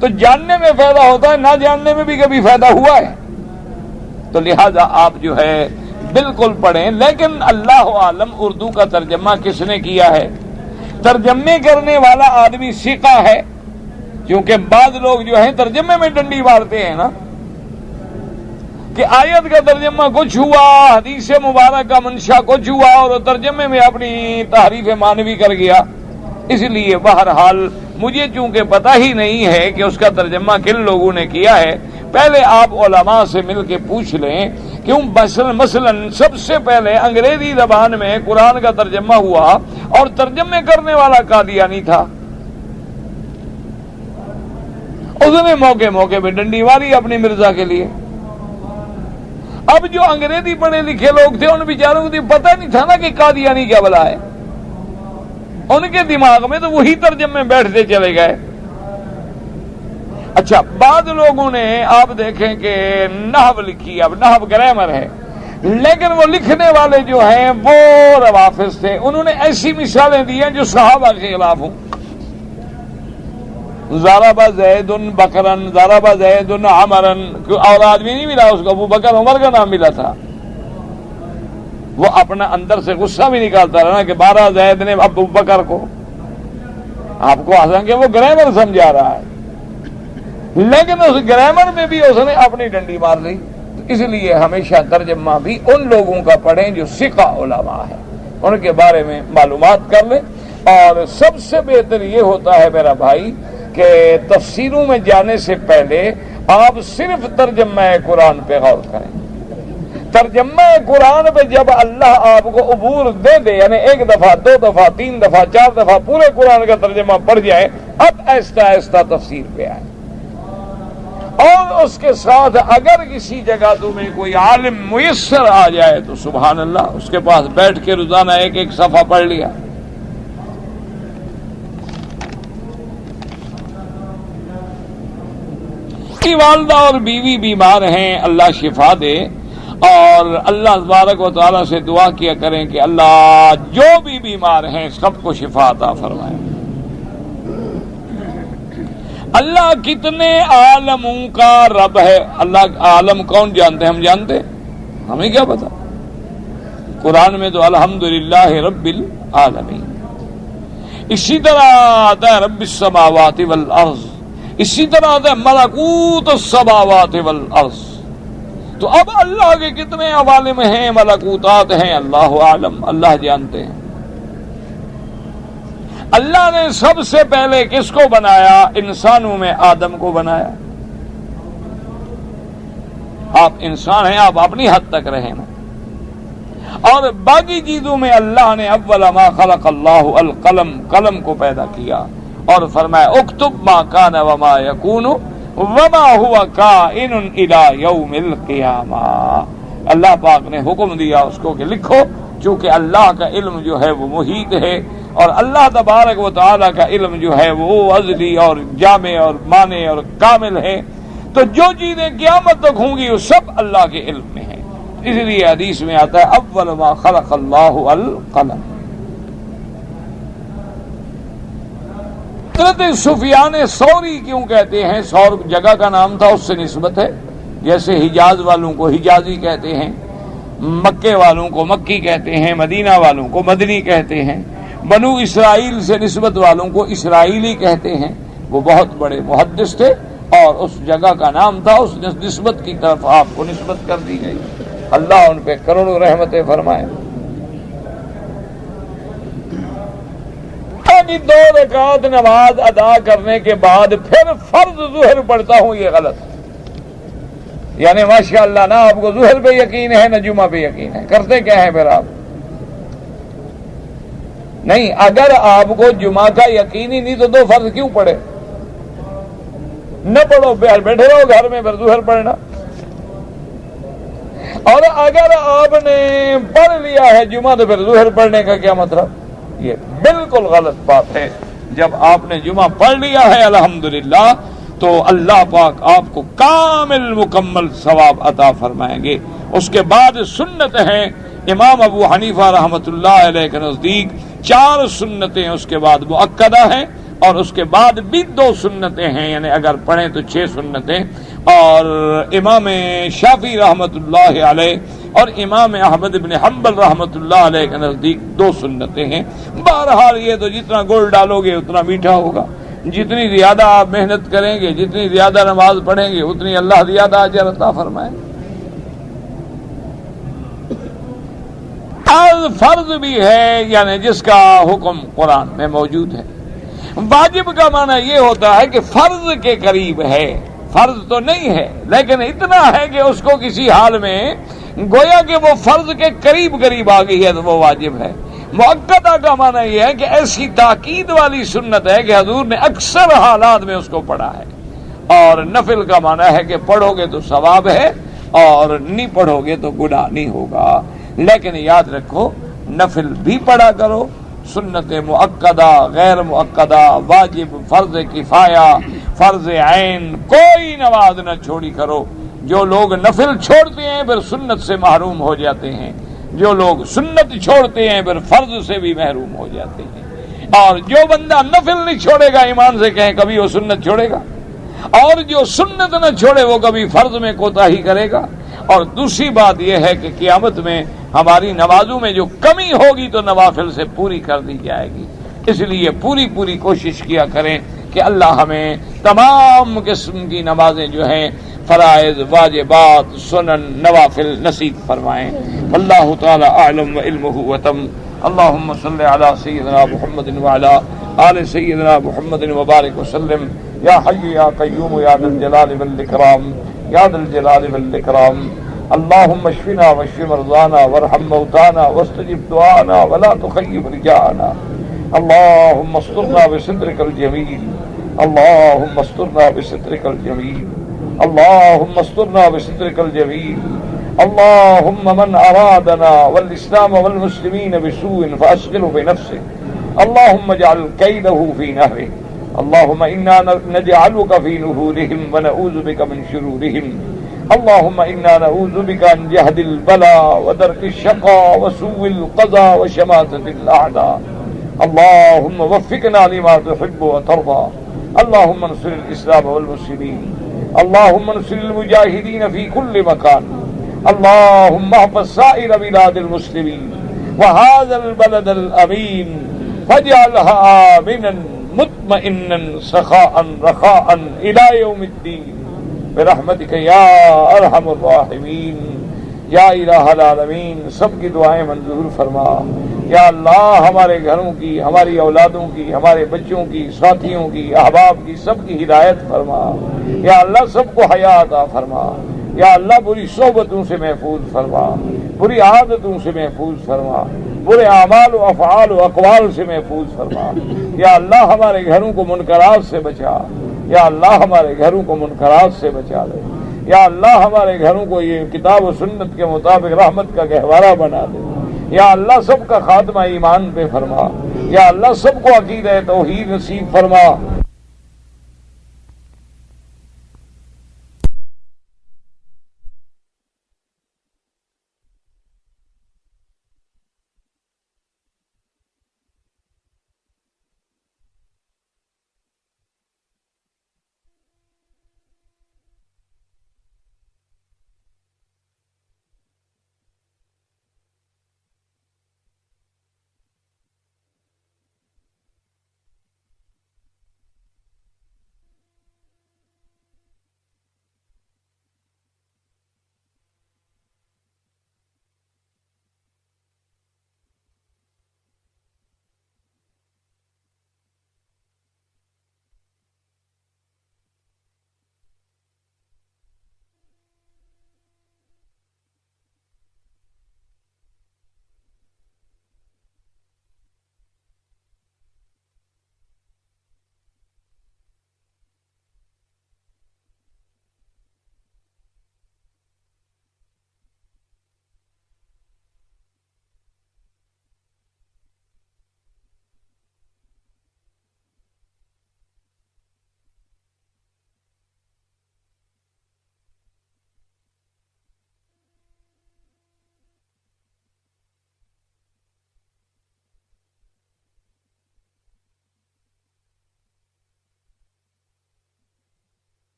تو جاننے میں فائدہ ہوتا ہے، نہ جاننے میں بھی کبھی فائدہ ہوا ہے؟ تو لہذا آپ جو ہے بالکل پڑھیں، لیکن اللہ عالم اردو کا ترجمہ کس نے کیا ہے؟ ترجمے کرنے والا آدمی ثقہ ہے، کیونکہ بعض لوگ جو ہیں ترجمے میں ڈنڈی مارتے ہیں نا، کہ آیت کا ترجمہ کچھ ہوا، حدیث مبارک کا منشا کچھ ہوا، اور ترجمے میں اپنی تحریف معنوی کر گیا۔ اس لیے بہرحال مجھے چونکہ پتہ ہی نہیں ہے کہ اس کا ترجمہ کن لوگوں نے کیا ہے، پہلے آپ علماء سے مل کے پوچھ لیں کیوں مثلا سب سے پہلے انگریزی زبان میں قرآن کا ترجمہ ہوا اور ترجمے کرنے والا قادیانی تھا. اس نے موقع پہ ڈنڈی ماری اپنی مرزا کے لیے. اب جو انگریزی پڑھے لکھے لوگ تھے ان بیچاروں کو پتہ نہیں تھا نا کہ قادیانی کیا بلا ہے. ان کے دماغ میں تو وہی ترجمے بیٹھتے چلے گئے. اچھا بعض لوگوں نے آپ دیکھیں کہ نحو لکھی، اب نحو گرامر ہے، لیکن وہ لکھنے والے جو ہیں وہ روافض تھے. انہوں نے ایسی مثالیں دی ہیں جو صحابہ کے خلاف ہوں. ضرب زید بکرن، ضرب زید عمرن، اور آدمی نہیں ملا اس کو، ابو بکر عمر کا نام ملا تھا. وہ اپنا اندر سے غصہ بھی نکالتا رہا کہ 12 زید نے ابو بکر کو. آپ کو حسن کہ وہ گرامر سمجھا رہا ہے، لیکن اس گرامر میں بھی اس نے اپنی ڈنڈی مار لی. اس لیے ہمیشہ ترجمہ بھی ان لوگوں کا پڑھیں جو ثقہ علماء ہیں، ان کے بارے میں معلومات کر لیں. اور سب سے بہتر یہ ہوتا ہے میرا بھائی کہ تفسیروں میں جانے سے پہلے آپ صرف ترجمہ قرآن پہ غور کریں. ترجمہ قرآن پہ جب اللہ آپ کو عبور دے دے، یعنی 1 دفعہ 2 دفعہ 3 دفعہ 4 دفعہ پورے قرآن کا ترجمہ پڑھ جائے، اب آہستہ آہستہ تفسیر پہ آئے. اور اس کے ساتھ اگر کسی جگہ تمہیں کوئی عالم میسر آ جائے تو سبحان اللہ، اس کے پاس بیٹھ کے روزانہ 1 صفحہ پڑھ لیا. کی والدہ اور بیوی بیمار ہیں، اللہ شفا دے. اور اللہ تبارک و تعالیٰ سے دعا کیا کریں کہ اللہ جو بھی بیمار ہیں سب کو شفا عطا فرمائے. اللہ کتنے عالموں کا رب ہے. اللہ عالم کون جانتے ہیں؟ ہم جانتے ہیں؟ ہمیں کیا پتا. قرآن میں تو الحمدللہ رب العالمین. اسی طرح آتا ہے رب السماوات والارض، اسی طرح آتا ہے ملکوت السماوات والارض. تو اب اللہ کے کتنے عوالم ہیں، ملکوتات ہیں، اللہ عالم، اللہ جانتے ہیں. اللہ نے سب سے پہلے کس کو بنایا؟ انسانوں میں آدم کو بنایا. آپ انسان ہیں، آپ اپنی حد تک رہیں نا. اور باقی چیزوں میں اللہ نے اول ما خلق اللہ القلم، قلم کو پیدا کیا اور فرمایا اکتب ما کان وما یکون وما هو کائن الی یوم القیامہ. اللہ پاک نے حکم دیا اس کو کہ لکھو، چونکہ اللہ کا علم جو ہے وہ محیط ہے اور اللہ تبارک و تعالیٰ کا علم جو ہے وہ ازلی اور جامع اور مانع اور کامل ہے. تو جو چیزیں قیامت تک ہوں گی وہ سب اللہ کے علم میں ہیں. اس لیے حدیث میں آتا ہے اول ما خلق اللہ القلم. حضرت سفیان ثوری کیوں کہتے ہیں؟ ثور جگہ کا نام تھا، اس سے نسبت ہے. جیسے حجاز والوں کو حجازی کہتے ہیں، مکے والوں کو مکی کہتے ہیں، مدینہ والوں کو مدنی کہتے ہیں، بنو اسرائیل سے نسبت والوں کو اسرائیلی کہتے ہیں. وہ بہت بڑے محدث تھے اور اس جگہ کا نام تھا، اس نسبت کی طرف آپ کو نسبت کر دی گئی. اللہ ان پہ کروڑوں رحمتیں فرمائے. 2 رکعت نماز ادا کرنے کے بعد پھر فرض ظہر پڑھتا ہوں، یہ غلط. یعنی ماشاءاللہ نہ آپ کو ظہر پہ یقین ہے نہ جمعہ پہ یقین ہے، کرتے کیا ہیں پھر آپ؟ نہیں، اگر آپ کو جمعہ کا یقین ہی نہیں تو 2 فرض کیوں پڑھے؟ نہ پڑھو، بیٹھے رہو گھر میں، پھر ظہر پڑھنا. اور اگر آپ نے پڑھ لیا ہے جمعہ تو پھر ظہر پڑھنے کا کیا مطلب؟ یہ بالکل غلط بات ہے. جب آپ نے جمعہ پڑھ لیا ہے الحمدللہ تو اللہ پاک آپ کو کامل مکمل ثواب عطا فرمائیں گے. اس کے بعد سنت ہیں. امام ابو حنیفہ رحمۃ اللہ علیہ کے نزدیک 4 سنتیں اس کے بعد مؤکدہ ہیں اور اس کے بعد بھی 2 سنتیں ہیں، یعنی اگر پڑھیں تو 6 سنتیں. اور امام شافعی رحمۃ اللہ علیہ اور امام احمد بن حنبل رحمۃ اللہ علیہ کے نزدیک 2 سنتیں ہیں. بہرحال یہ تو جتنا گڑ ڈالو گے اتنا میٹھا ہوگا. جتنی زیادہ آپ محنت کریں گے، جتنی زیادہ نماز پڑھیں گے، اتنی اللہ زیادہ اجر عطا فرمائے. فرض بھی ہے، یعنی جس کا حکم قرآن میں موجود ہے. واجب کا معنی یہ ہوتا ہے کہ فرض کے قریب ہے. فرض تو نہیں ہے لیکن اتنا ہے کہ اس کو کسی حال میں گویا کہ وہ فرض کے قریب قریب آ گئی ہے تو وہ واجب ہے۔ مؤکدہ کا معنی یہ ہے کہ ایسی تاکید والی سنت ہے کہ حضور نے اکثر حالات میں اس کو پڑھا ہے، اور نفل کا معنی ہے کہ پڑھو گے تو ثواب ہے اور نہیں پڑھو گے تو گناہ نہیں ہوگا۔ لیکن یاد رکھو نفل بھی پڑھا کرو، سنت مؤکدہ، غیر مؤکدہ، واجب، فرض کفایہ، فرض عین، کوئی نماز نہ چھوڑی کرو۔ جو لوگ نفل چھوڑتے ہیں پھر سنت سے محروم ہو جاتے ہیں، جو لوگ سنت چھوڑتے ہیں پھر فرض سے بھی محروم ہو جاتے ہیں۔ اور جو بندہ نفل نہیں چھوڑے گا، ایمان سے کہیں کبھی وہ سنت چھوڑے گا، اور جو سنت نہ چھوڑے وہ کبھی فرض میں کوتاہی کرے گا۔ اور دوسری بات یہ ہے کہ قیامت میں ہماری نمازوں میں جو کمی ہوگی تو نوافل سے پوری کر دی جائے گی۔ اس لیے پوری کوشش کیا کریں کہ اللہ ہمیں تمام قسم کی نمازیں جو ہیں فرائض، واجبات، سنن، نوافل نصیب فرمائیں۔ اللہ تعالی اعلم وعلمہ وتم۔ اللہم صلی علی سیدنا محمد وعلی آل سیدنا محمد وبارک وسلم۔ یا حی یا قیوم یا ذا الجلال والاکرام، یا ذا الجلال والاکرام۔ اللہم اشفنا واشف مرضانا وارحم موتانا واستجب دعانا ولا تخيب رجاءنا۔ اللہم استرنا بسترک الجمیل، اللہم استرنا بسترک الجمیل، اللہم استرنا بسترک الجمیل۔ اللہم من ارادنا والاسلام والمسلمین بسوء فاشغله بنفسه، اللہم اجعل کیدہ فی نحرہ، اللہم انا نجعلک فی نحورہم ونعوذ بک من شرورہم، اللہم انا نعوذ بک عن جہد البلاء ودرک الشقاء وسوء القضاء وشماتة الاعداء، اللہم وفقنا لما تحب وترضى، اللہم انصر الاسلام والمسلمین، اللہم انصر المجاہدین فی کل مکان، اللہم احفظ سائر بلاد المسلمین وهذا البلد الامین فاجعلها آمنا مطمئنا سخاء رخاء الى یوم الدین برحمتک یا ارحم الراحمین۔ یا الہ العالمین، سب کی دعائیں منظور فرما۔ یا اللہ ہمارے گھروں کی، ہماری اولادوں کی، ہمارے بچوں کی، ساتھیوں کی، احباب کی سب کی ہدایت فرما۔ یا اللہ سب کو حیا عطا فرما۔ یا اللہ بری صحبتوں سے محفوظ فرما، بری عادتوں سے محفوظ فرما، برے اعمال و افعال و اقوال سے محفوظ فرما۔ یا اللہ ہمارے گھروں کو منکرات سے بچا، یا اللہ ہمارے گھروں کو منکرات سے بچا لے۔ یا اللہ ہمارے گھروں کو یہ کتاب و سنت کے مطابق رحمت کا گہوارہ بنا دے۔ یا اللہ سب کا خاتمہ ایمان پہ فرما۔ یا اللہ سب کو عقیدہ توحید نصیب فرما۔